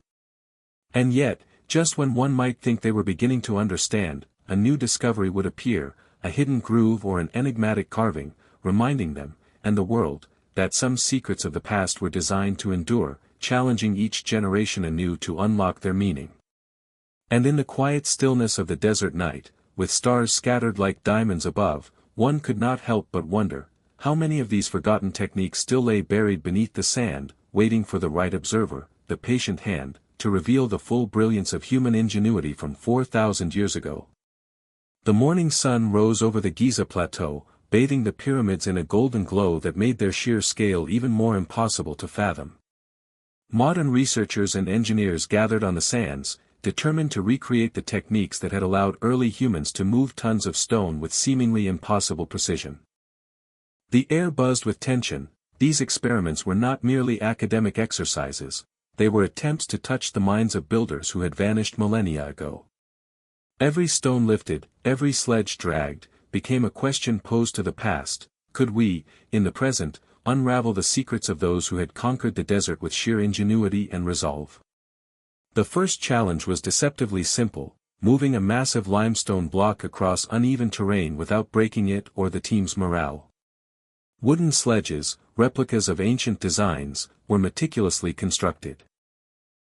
And yet, just when one might think they were beginning to understand, a new discovery would appear, a hidden groove or an enigmatic carving, reminding them, and the world, that some secrets of the past were designed to endure, challenging each generation anew to unlock their meaning. And in the quiet stillness of the desert night, with stars scattered like diamonds above, one could not help but wonder, how many of these forgotten techniques still lay buried beneath the sand, waiting for the right observer, the patient hand, to reveal the full brilliance of human ingenuity from 4,000 years ago. The morning sun rose over the Giza plateau, bathing the pyramids in a golden glow that made their sheer scale even more impossible to fathom. Modern researchers and engineers gathered on the sands, determined to recreate the techniques that had allowed early humans to move tons of stone with seemingly impossible precision. The air buzzed with tension. These experiments were not merely academic exercises, they were attempts to touch the minds of builders who had vanished millennia ago. Every stone lifted, every sledge dragged, became a question posed to the past: could we, in the present, unravel the secrets of those who had conquered the desert with sheer ingenuity and resolve? The first challenge was deceptively simple: moving a massive limestone block across uneven terrain without breaking it or the team's morale. Wooden sledges, replicas of ancient designs, were meticulously constructed.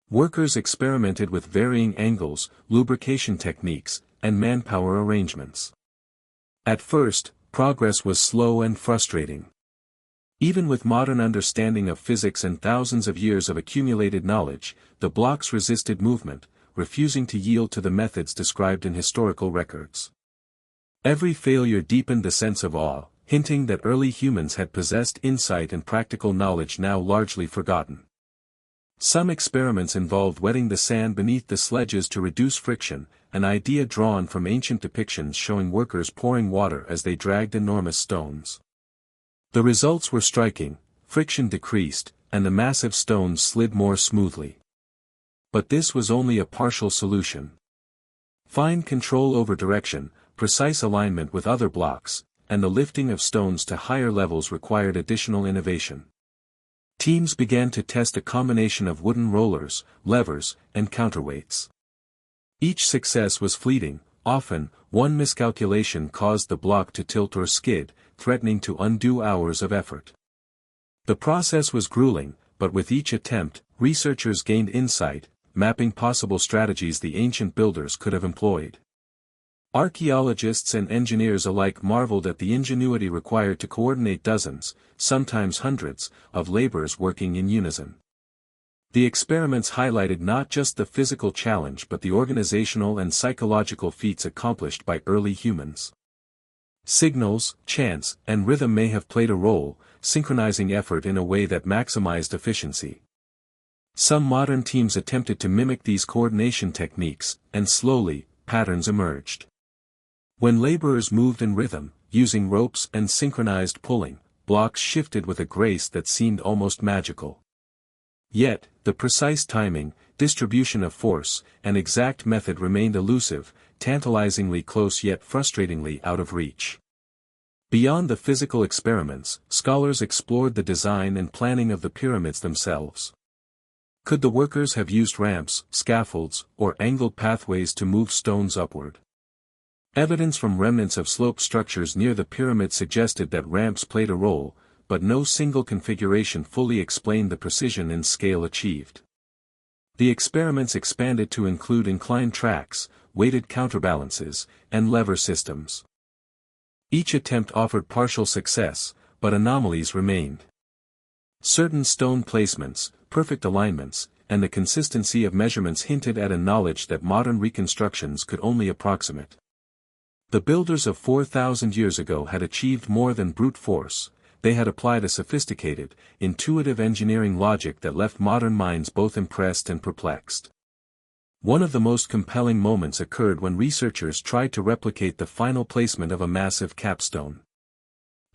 Workers experimented with varying angles, lubrication techniques, and manpower arrangements. At first, progress was slow and frustrating. Even with modern understanding of physics and thousands of years of accumulated knowledge, the blocks resisted movement, refusing to yield to the methods described in historical records. Every failure deepened the sense of awe, hinting that early humans had possessed insight and practical knowledge now largely forgotten. Some experiments involved wetting the sand beneath the sledges to reduce friction, an idea drawn from ancient depictions showing workers pouring water as they dragged enormous stones. The results were striking: friction decreased, and the massive stones slid more smoothly. But this was only a partial solution. Fine control over direction, precise alignment with other blocks, and the lifting of stones to higher levels required additional innovation. Teams began to test a combination of wooden rollers, levers, and counterweights. Each success was fleeting. Often, one miscalculation caused the block to tilt or skid, threatening to undo hours of effort. The process was grueling, but with each attempt, researchers gained insight, mapping possible strategies the ancient builders could have employed. Archaeologists and engineers alike marveled at the ingenuity required to coordinate dozens, sometimes hundreds, of laborers working in unison. The experiments highlighted not just the physical challenge but the organizational and psychological feats accomplished by early humans. Signals, chance, and rhythm may have played a role, synchronizing effort in a way that maximized efficiency. Some modern teams attempted to mimic these coordination techniques, and slowly, patterns emerged. When laborers moved in rhythm, using ropes and synchronized pulling, blocks shifted with a grace that seemed almost magical. Yet, the precise timing, distribution of force, and exact method remained elusive, tantalizingly close yet frustratingly out of reach. Beyond the physical experiments, scholars explored the design and planning of the pyramids themselves. Could the workers have used ramps, scaffolds, or angled pathways to move stones upward? Evidence from remnants of slope structures near the pyramid suggested that ramps played a role, but no single configuration fully explained the precision and scale achieved. The experiments expanded to include inclined tracks, weighted counterbalances, and lever systems. Each attempt offered partial success, but anomalies remained. Certain stone placements, perfect alignments, and the consistency of measurements hinted at a knowledge that modern reconstructions could only approximate. The builders of 4,000 years ago had achieved more than brute force. They had applied a sophisticated, intuitive engineering logic that left modern minds both impressed and perplexed. One of the most compelling moments occurred when researchers tried to replicate the final placement of a massive capstone.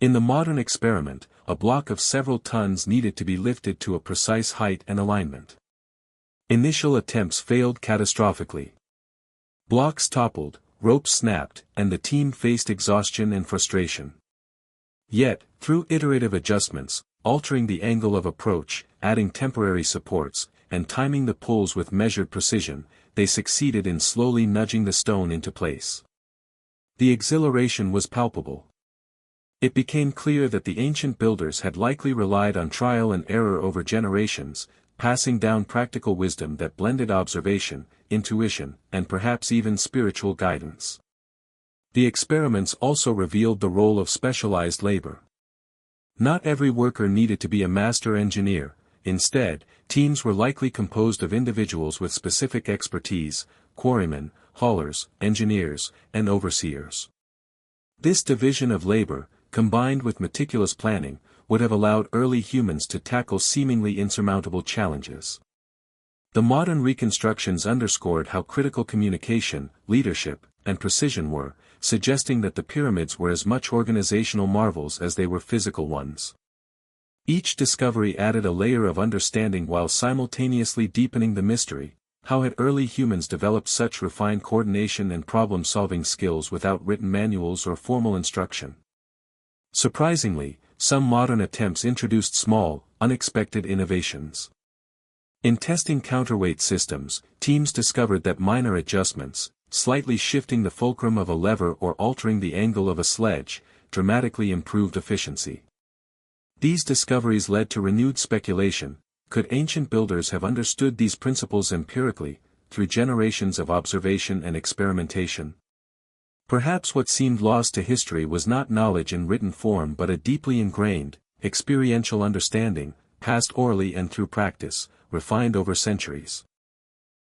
In the modern experiment, a block of several tons needed to be lifted to a precise height and alignment. Initial attempts failed catastrophically. Blocks toppled, ropes snapped, and the team faced exhaustion and frustration. Yet, through iterative adjustments, altering the angle of approach, adding temporary supports, and timing the pulls with measured precision, they succeeded in slowly nudging the stone into place. The exhilaration was palpable. It became clear that the ancient builders had likely relied on trial and error over generations, passing down practical wisdom that blended observation, intuition, and perhaps even spiritual guidance. The experiments also revealed the role of specialized labor. Not every worker needed to be a master engineer. Instead, teams were likely composed of individuals with specific expertise: quarrymen, haulers, engineers, and overseers. This division of labor, combined with meticulous planning, would have allowed early humans to tackle seemingly insurmountable challenges. The modern reconstructions underscored how critical communication, leadership, and precision were, suggesting that the pyramids were as much organizational marvels as they were physical ones. Each discovery added a layer of understanding while simultaneously deepening the mystery. How had early humans developed such refined coordination and problem-solving skills without written manuals or formal instruction? Surprisingly, some modern attempts introduced small, unexpected innovations. In testing counterweight systems, teams discovered that minor adjustments, slightly shifting the fulcrum of a lever or altering the angle of a sledge, dramatically improved efficiency. These discoveries led to renewed speculation. Could ancient builders have understood these principles empirically, through generations of observation and experimentation? Perhaps what seemed lost to history was not knowledge in written form but a deeply ingrained, experiential understanding, passed orally and through practice, refined over centuries.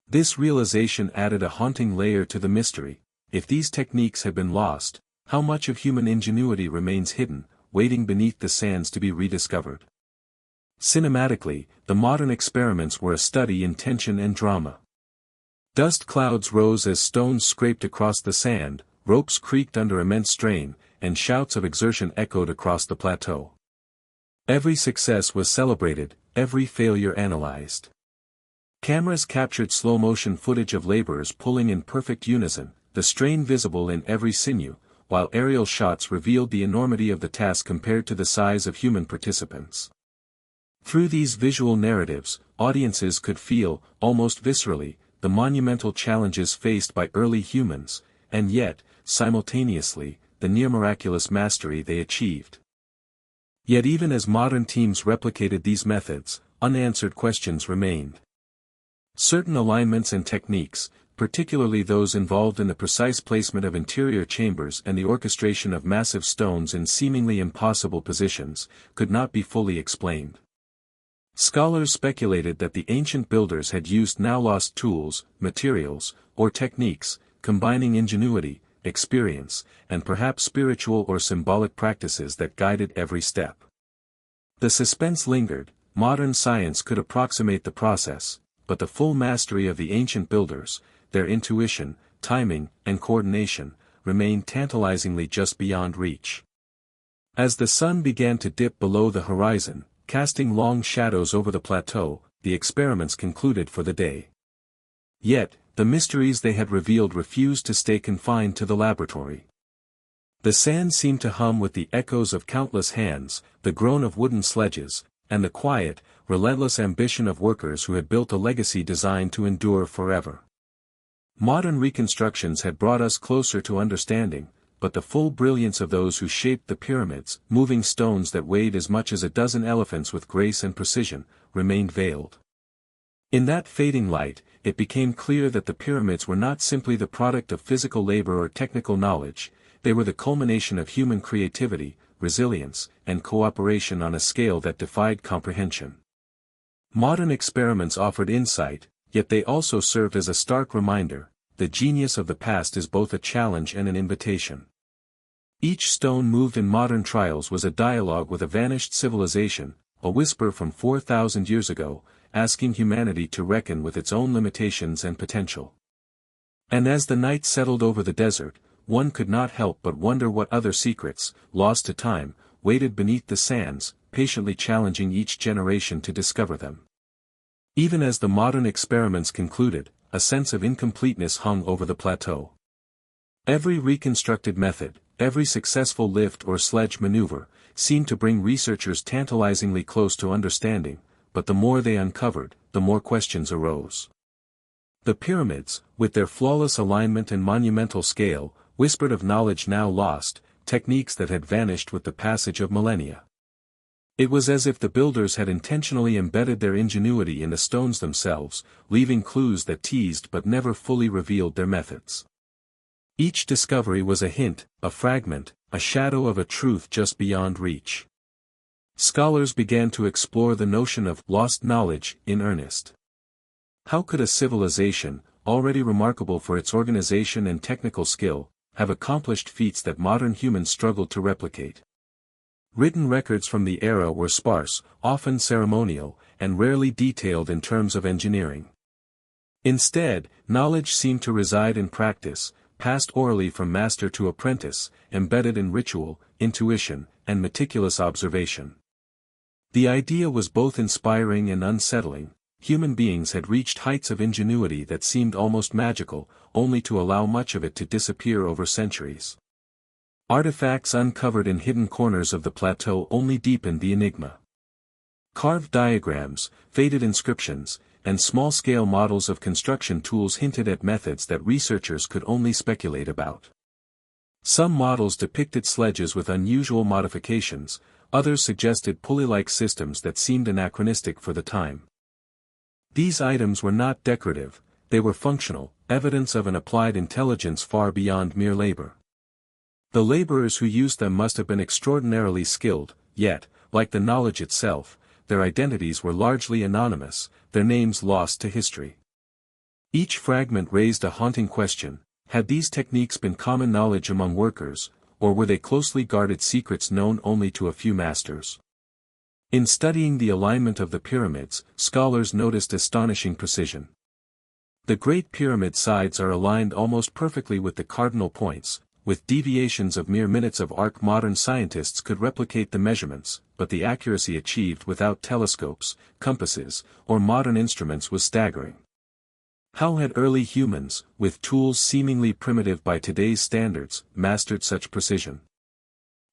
This realization added a haunting layer to the mystery. If these techniques had been lost, how much of human ingenuity remains hidden, waiting beneath the sands to be rediscovered? Cinematically, the modern experiments were a study in tension and drama. Dust clouds rose as stones scraped across the sand, ropes creaked under immense strain, and shouts of exertion echoed across the plateau. Every success was celebrated, every failure analyzed. Cameras captured slow-motion footage of laborers pulling in perfect unison, the strain visible in every sinew, while aerial shots revealed the enormity of the task compared to the size of human participants. Through these visual narratives, audiences could feel, almost viscerally, the monumental challenges faced by early humans, and yet, simultaneously, the near-miraculous mastery they achieved. Yet even as modern teams replicated these methods, unanswered questions remained. Certain alignments and techniques, particularly those involved in the precise placement of interior chambers and the orchestration of massive stones in seemingly impossible positions, could not be fully explained. Scholars speculated that the ancient builders had used now-lost tools, materials, or techniques, combining ingenuity, experience, and perhaps spiritual or symbolic practices that guided every step. The suspense lingered. Modern science could approximate the process, but the full mastery of the ancient builders, their intuition, timing, and coordination, remained tantalizingly just beyond reach. As the sun began to dip below the horizon, casting long shadows over the plateau, the experiments concluded for the day. Yet, the mysteries they had revealed refused to stay confined to the laboratory. The sand seemed to hum with the echoes of countless hands, the groan of wooden sledges, and the quiet, relentless ambition of workers who had built a legacy designed to endure forever. Modern reconstructions had brought us closer to understanding, but the full brilliance of those who shaped the pyramids, moving stones that weighed as much as a dozen elephants with grace and precision, remained veiled. In that fading light, it became clear that the pyramids were not simply the product of physical labor or technical knowledge, they were the culmination of human creativity, resilience, and cooperation on a scale that defied comprehension. Modern experiments offered insight, yet they also served as a stark reminder: the genius of the past is both a challenge and an invitation. Each stone moved in modern trials was a dialogue with a vanished civilization, a whisper from 4,000 years ago, asking humanity to reckon with its own limitations and potential. And as the night settled over the desert, one could not help but wonder what other secrets, lost to time, waited beneath the sands, patiently challenging each generation to discover them. Even as the modern experiments concluded, a sense of incompleteness hung over the plateau. Every reconstructed method, every successful lift or sledge maneuver, seemed to bring researchers tantalizingly close to understanding, but the more they uncovered, the more questions arose. The pyramids, with their flawless alignment and monumental scale, whispered of knowledge now lost, techniques that had vanished with the passage of millennia. It was as if the builders had intentionally embedded their ingenuity in the stones themselves, leaving clues that teased but never fully revealed their methods. Each discovery was a hint, a fragment, a shadow of a truth just beyond reach. Scholars began to explore the notion of lost knowledge in earnest. How could a civilization, already remarkable for its organization and technical skill, have accomplished feats that modern humans struggled to replicate? Written records from the era were sparse, often ceremonial, and rarely detailed in terms of engineering. Instead, knowledge seemed to reside in practice, passed orally from master to apprentice, embedded in ritual, intuition, and meticulous observation. The idea was both inspiring and unsettling. Human beings had reached heights of ingenuity that seemed almost magical, only to allow much of it to disappear over centuries. Artifacts uncovered in hidden corners of the plateau only deepened the enigma. Carved diagrams, faded inscriptions, and small-scale models of construction tools hinted at methods that researchers could only speculate about. Some models depicted sledges with unusual modifications, others suggested pulley-like systems that seemed anachronistic for the time. These items were not decorative, they were functional, evidence of an applied intelligence far beyond mere labor. The laborers who used them must have been extraordinarily skilled, yet, like the knowledge itself, their identities were largely anonymous, their names lost to history. Each fragment raised a haunting question: had these techniques been common knowledge among workers, or were they closely guarded secrets known only to a few masters? In studying the alignment of the pyramids, scholars noticed astonishing precision. The Great Pyramid sides are aligned almost perfectly with the cardinal points, with deviations of mere minutes of arc. Modern scientists could replicate the measurements, but the accuracy achieved without telescopes, compasses, or modern instruments was staggering. How had early humans, with tools seemingly primitive by today's standards, mastered such precision?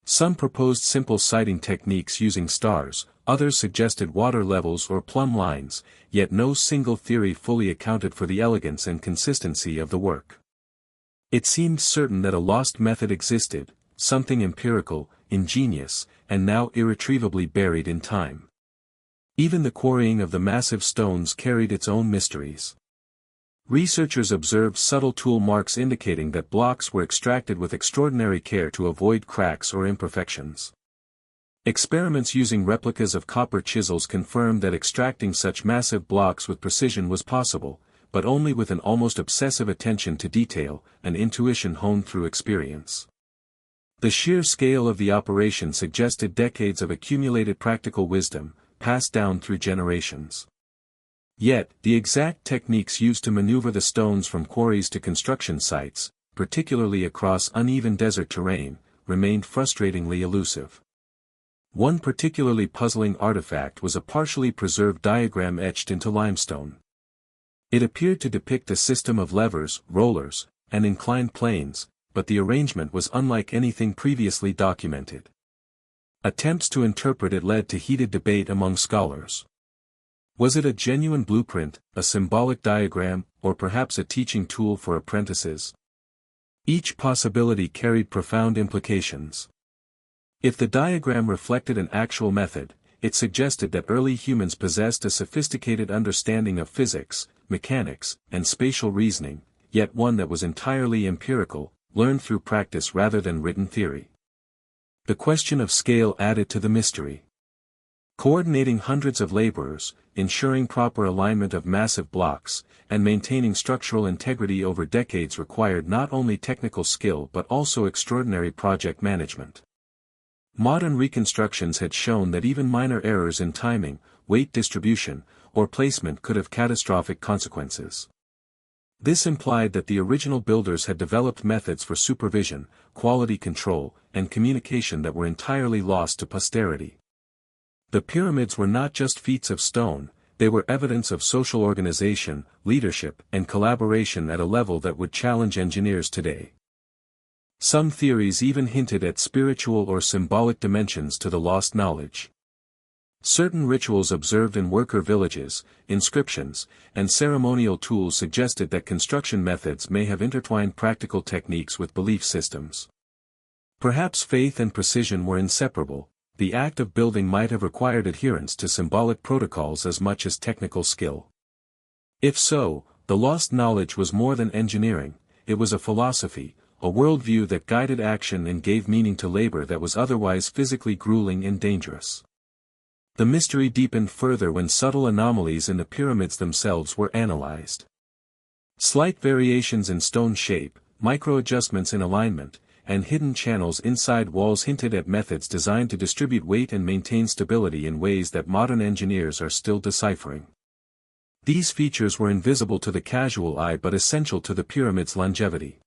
Some proposed simple sighting techniques using stars, others suggested water levels or plumb lines, yet no single theory fully accounted for the elegance and consistency of the work. It seemed certain that a lost method existed, something empirical, ingenious, and now irretrievably buried in time. Even the quarrying of the massive stones carried its own mysteries. Researchers observed subtle tool marks indicating that blocks were extracted with extraordinary care to avoid cracks or imperfections. Experiments using replicas of copper chisels confirmed that extracting such massive blocks with precision was possible, but only with an almost obsessive attention to detail, an intuition honed through experience. The sheer scale of the operation suggested decades of accumulated practical wisdom, passed down through generations. Yet, the exact techniques used to maneuver the stones from quarries to construction sites, particularly across uneven desert terrain, remained frustratingly elusive. One particularly puzzling artifact was a partially preserved diagram etched into limestone. It appeared to depict a system of levers, rollers, and inclined planes, but the arrangement was unlike anything previously documented. Attempts to interpret it led to heated debate among scholars. Was it a genuine blueprint, a symbolic diagram, or perhaps a teaching tool for apprentices? Each possibility carried profound implications. If the diagram reflected an actual method, it suggested that early humans possessed a sophisticated understanding of physics, mechanics, and spatial reasoning, yet one that was entirely empirical, learned through practice rather than written theory. The question of scale added to the mystery. Coordinating hundreds of laborers, ensuring proper alignment of massive blocks, and maintaining structural integrity over decades required not only technical skill but also extraordinary project management. Modern reconstructions had shown that even minor errors in timing, weight distribution, or placement could have catastrophic consequences. This implied that the original builders had developed methods for supervision, quality control, and communication that were entirely lost to posterity. The pyramids were not just feats of stone, they were evidence of social organization, leadership, and collaboration at a level that would challenge engineers today. Some theories even hinted at spiritual or symbolic dimensions to the lost knowledge. Certain rituals observed in worker villages, inscriptions, and ceremonial tools suggested that construction methods may have intertwined practical techniques with belief systems. Perhaps faith and precision were inseparable. The act of building might have required adherence to symbolic protocols as much as technical skill. If so, the lost knowledge was more than engineering, it was a philosophy, a worldview that guided action and gave meaning to labor that was otherwise physically grueling and dangerous. The mystery deepened further when subtle anomalies in the pyramids themselves were analyzed. Slight variations in stone shape, micro-adjustments in alignment, and hidden channels inside walls hinted at methods designed to distribute weight and maintain stability in ways that modern engineers are still deciphering. These features were invisible to the casual eye but essential to the pyramid's longevity.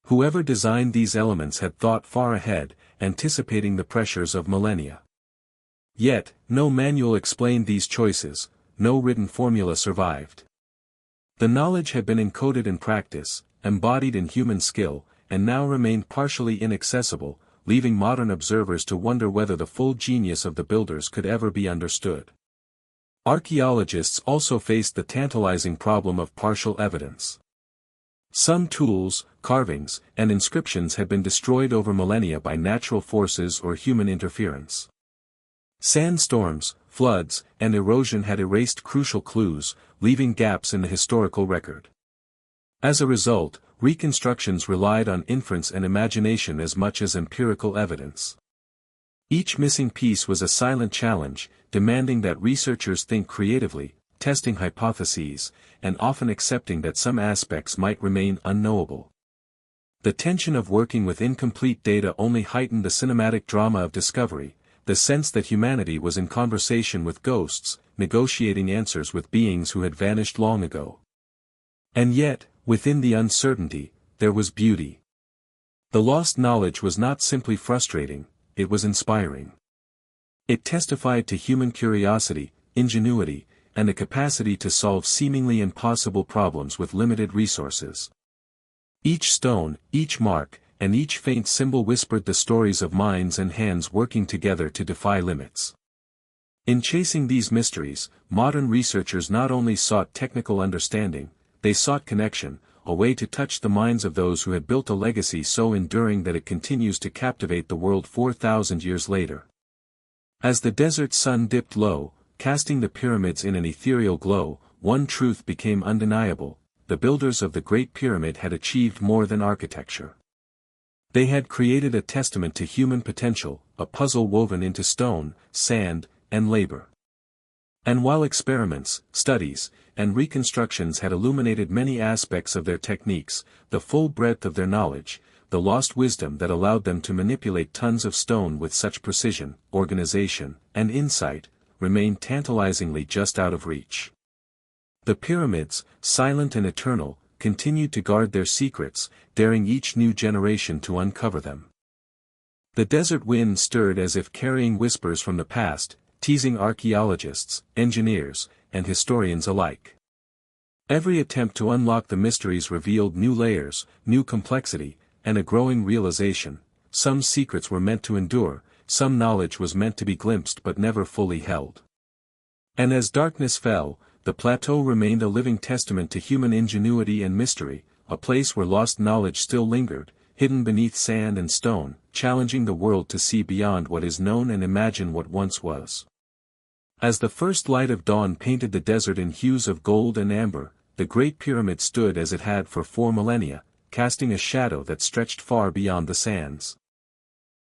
Whoever designed these elements had thought far ahead, anticipating the pressures of millennia. Yet, no manual explained these choices, no written formula survived. The knowledge had been encoded in practice, embodied in human skill, and now remained partially inaccessible, leaving modern observers to wonder whether the full genius of the builders could ever be understood. Archaeologists also faced the tantalizing problem of partial evidence. Some tools, carvings, and inscriptions had been destroyed over millennia by natural forces or human interference. Sandstorms, floods, and erosion had erased crucial clues, leaving gaps in the historical record. As a result, reconstructions relied on inference and imagination as much as empirical evidence. Each missing piece was a silent challenge, demanding that researchers think creatively, testing hypotheses, and often accepting that some aspects might remain unknowable. The tension of working with incomplete data only heightened the cinematic drama of discovery, the sense that humanity was in conversation with ghosts, negotiating answers with beings who had vanished long ago. And yet, within the uncertainty, there was beauty. The lost knowledge was not simply frustrating, it was inspiring. It testified to human curiosity, ingenuity, and the capacity to solve seemingly impossible problems with limited resources. Each stone, each mark, and each faint symbol whispered the stories of minds and hands working together to defy limits. In chasing these mysteries, modern researchers not only sought technical understanding, they sought connection, a way to touch the minds of those who had built a legacy so enduring that it continues to captivate the world 4,000 years later. As the desert sun dipped low, casting the pyramids in an ethereal glow, one truth became undeniable: the builders of the Great Pyramid had achieved more than architecture. They had created a testament to human potential, a puzzle woven into stone, sand, and labor. And while experiments, studies, and reconstructions had illuminated many aspects of their techniques, the full breadth of their knowledge, the lost wisdom that allowed them to manipulate tons of stone with such precision, organization, and insight, remained tantalizingly just out of reach. The pyramids, silent and eternal, continued to guard their secrets, daring each new generation to uncover them. The desert wind stirred as if carrying whispers from the past, teasing archaeologists, engineers, and historians alike. Every attempt to unlock the mysteries revealed new layers, new complexity, and a growing realization: some secrets were meant to endure, some knowledge was meant to be glimpsed but never fully held. And as darkness fell, the plateau remained a living testament to human ingenuity and mystery, a place where lost knowledge still lingered, hidden beneath sand and stone, challenging the world to see beyond what is known and imagine what once was. As the first light of dawn painted the desert in hues of gold and amber, the Great Pyramid stood as it had for 4 millennia, casting a shadow that stretched far beyond the sands.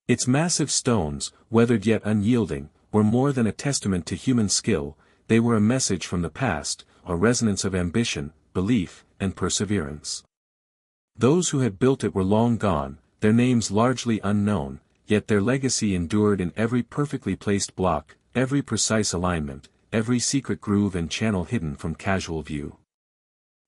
Its massive stones, weathered yet unyielding, were more than a testament to human skill. They were a message from the past, a resonance of ambition, belief, and perseverance. Those who had built it were long gone, their names largely unknown, yet their legacy endured in every perfectly placed block, every precise alignment, every secret groove and channel hidden from casual view.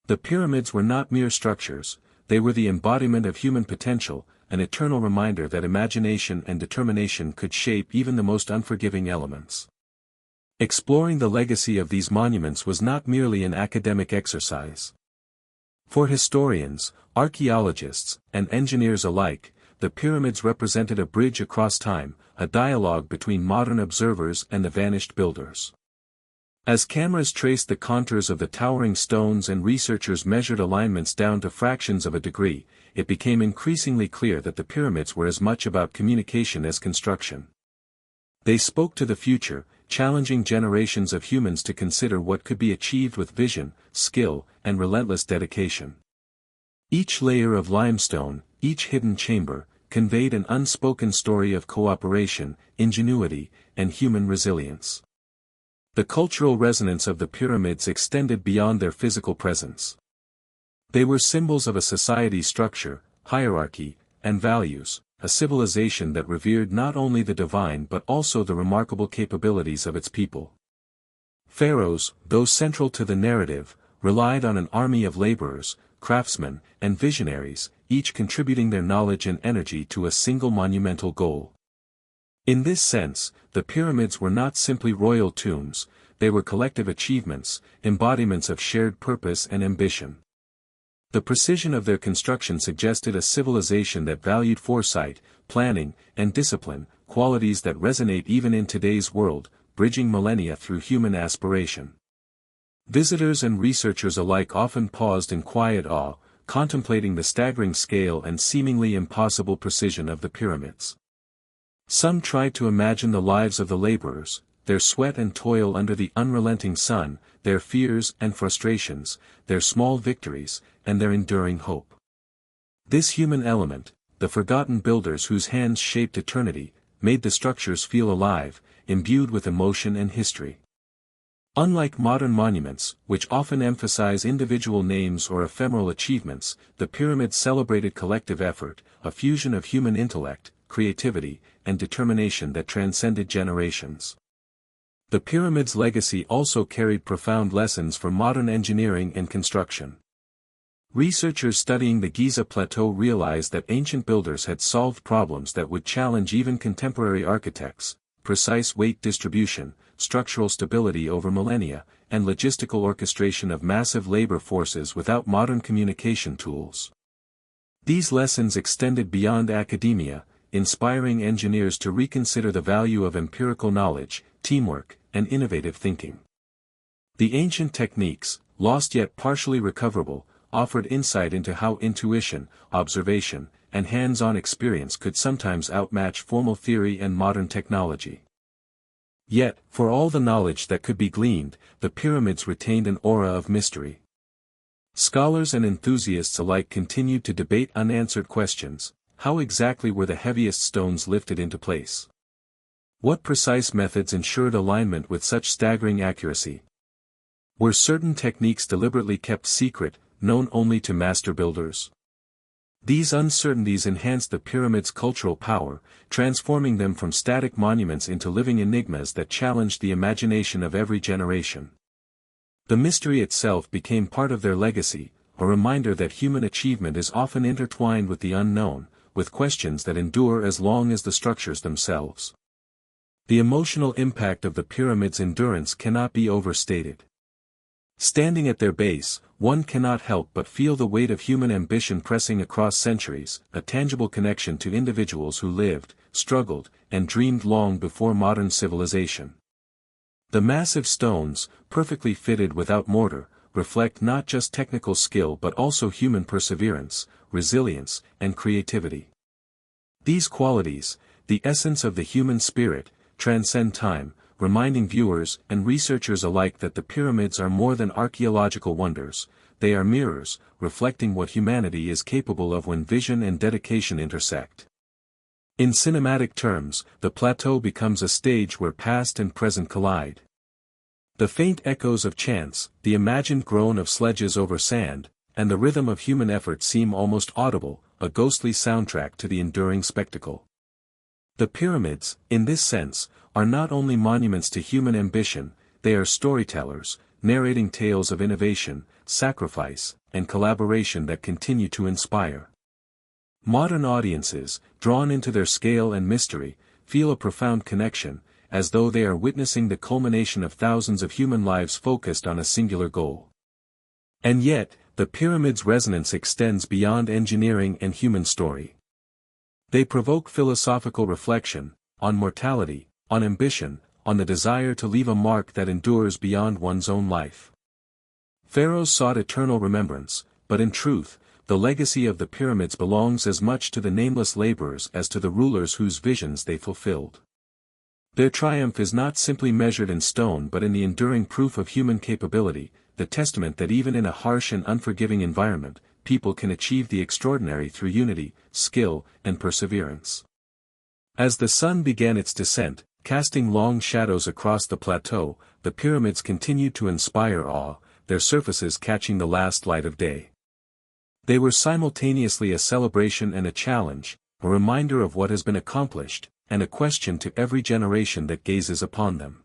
The pyramids were not mere structures, they were the embodiment of human potential, an eternal reminder that imagination and determination could shape even the most unforgiving elements. Exploring the legacy of these monuments was not merely an academic exercise. For historians, archaeologists, and engineers alike, the pyramids represented a bridge across time, a dialogue between modern observers and the vanished builders. As cameras traced the contours of the towering stones and researchers measured alignments down to fractions of a degree, it became increasingly clear that the pyramids were as much about communication as construction. They spoke to the future, challenging generations of humans to consider what could be achieved with vision, skill, and relentless dedication. Each layer of limestone, each hidden chamber, conveyed an unspoken story of cooperation, ingenuity, and human resilience. The cultural resonance of the pyramids extended beyond their physical presence. They were symbols of a society's structure, hierarchy, and values, a civilization that revered not only the divine but also the remarkable capabilities of its people. Pharaohs, though central to the narrative, relied on an army of laborers, craftsmen, and visionaries, each contributing their knowledge and energy to a single monumental goal. In this sense, the pyramids were not simply royal tombs, they were collective achievements, embodiments of shared purpose and ambition. The precision of their construction suggested a civilization that valued foresight, planning, and discipline, qualities that resonate even in today's world, bridging millennia through human aspiration. Visitors and researchers alike often paused in quiet awe, contemplating the staggering scale and seemingly impossible precision of the pyramids. Some tried to imagine the lives of the laborers, their sweat and toil under the unrelenting sun, their fears and frustrations, their small victories, and their enduring hope. This human element, the forgotten builders whose hands shaped eternity, made the structures feel alive, imbued with emotion and history. Unlike modern monuments, which often emphasize individual names or ephemeral achievements, the pyramids celebrated collective effort, a fusion of human intellect, creativity, and determination that transcended generations. The pyramids' legacy also carried profound lessons for modern engineering and construction. Researchers studying the Giza Plateau realized that ancient builders had solved problems that would challenge even contemporary architects: precise weight distribution, structural stability over millennia, and logistical orchestration of massive labor forces without modern communication tools. These lessons extended beyond academia, inspiring engineers to reconsider the value of empirical knowledge, teamwork, and innovative thinking. The ancient techniques, lost yet partially recoverable, offered insight into how intuition, observation, and hands-on experience could sometimes outmatch formal theory and modern technology. Yet, for all the knowledge that could be gleaned, the pyramids retained an aura of mystery. Scholars and enthusiasts alike continued to debate unanswered questions. How exactly were the heaviest stones lifted into place? What precise methods ensured alignment with such staggering accuracy? Were certain techniques deliberately kept secret, known only to master builders? These uncertainties enhanced the pyramids' cultural power, transforming them from static monuments into living enigmas that challenged the imagination of every generation. The mystery itself became part of their legacy, a reminder that human achievement is often intertwined with the unknown, with questions that endure as long as the structures themselves. The emotional impact of the pyramids' endurance cannot be overstated. Standing at their base, one cannot help but feel the weight of human ambition pressing across centuries, a tangible connection to individuals who lived, struggled, and dreamed long before modern civilization. The massive stones, perfectly fitted without mortar, reflect not just technical skill but also human perseverance, resilience, and creativity. These qualities, the essence of the human spirit, transcend time, reminding viewers and researchers alike that the pyramids are more than archaeological wonders. They are mirrors, reflecting what humanity is capable of when vision and dedication intersect. In cinematic terms, the plateau becomes a stage where past and present collide. The faint echoes of chants, the imagined groan of sledges over sand, and the rhythm of human effort seem almost audible, a ghostly soundtrack to the enduring spectacle. The pyramids, in this sense, are not only monuments to human ambition, they are storytellers, narrating tales of innovation, sacrifice, and collaboration that continue to inspire. Modern audiences, drawn into their scale and mystery, feel a profound connection, as though they are witnessing the culmination of thousands of human lives focused on a singular goal. And yet, the pyramids' resonance extends beyond engineering and human story. They provoke philosophical reflection, on mortality, on ambition, on the desire to leave a mark that endures beyond one's own life. Pharaohs sought eternal remembrance, but in truth, the legacy of the pyramids belongs as much to the nameless laborers as to the rulers whose visions they fulfilled. Their triumph is not simply measured in stone but in the enduring proof of human capability, the testament that even in a harsh and unforgiving environment, people can achieve the extraordinary through unity, skill, and perseverance. As the sun began its descent, casting long shadows across the plateau, the pyramids continued to inspire awe, their surfaces catching the last light of day. They were simultaneously a celebration and a challenge, a reminder of what has been accomplished, and a question to every generation that gazes upon them.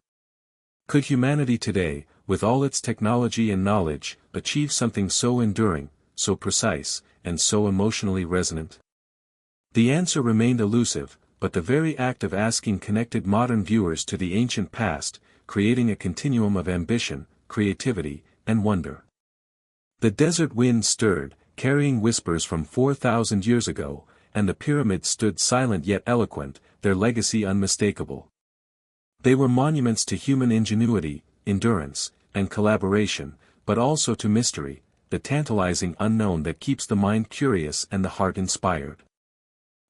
Could humanity today, with all its technology and knowledge, achieve something so enduring, so precise, and so emotionally resonant? The answer remained elusive, but the very act of asking connected modern viewers to the ancient past, creating a continuum of ambition, creativity, and wonder. The desert wind stirred, carrying whispers from 4,000 years ago, and the pyramids stood silent yet eloquent, their legacy unmistakable. They were monuments to human ingenuity, endurance, and collaboration, but also to mystery, the tantalizing unknown that keeps the mind curious and the heart inspired.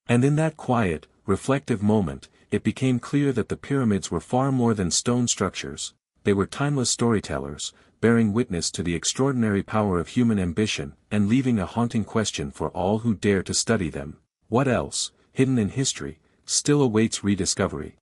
And in that quiet, reflective moment, it became clear that the pyramids were far more than stone structures. They were timeless storytellers, bearing witness to the extraordinary power of human ambition, and leaving a haunting question for all who dare to study them: what else, hidden in history, still awaits rediscovery?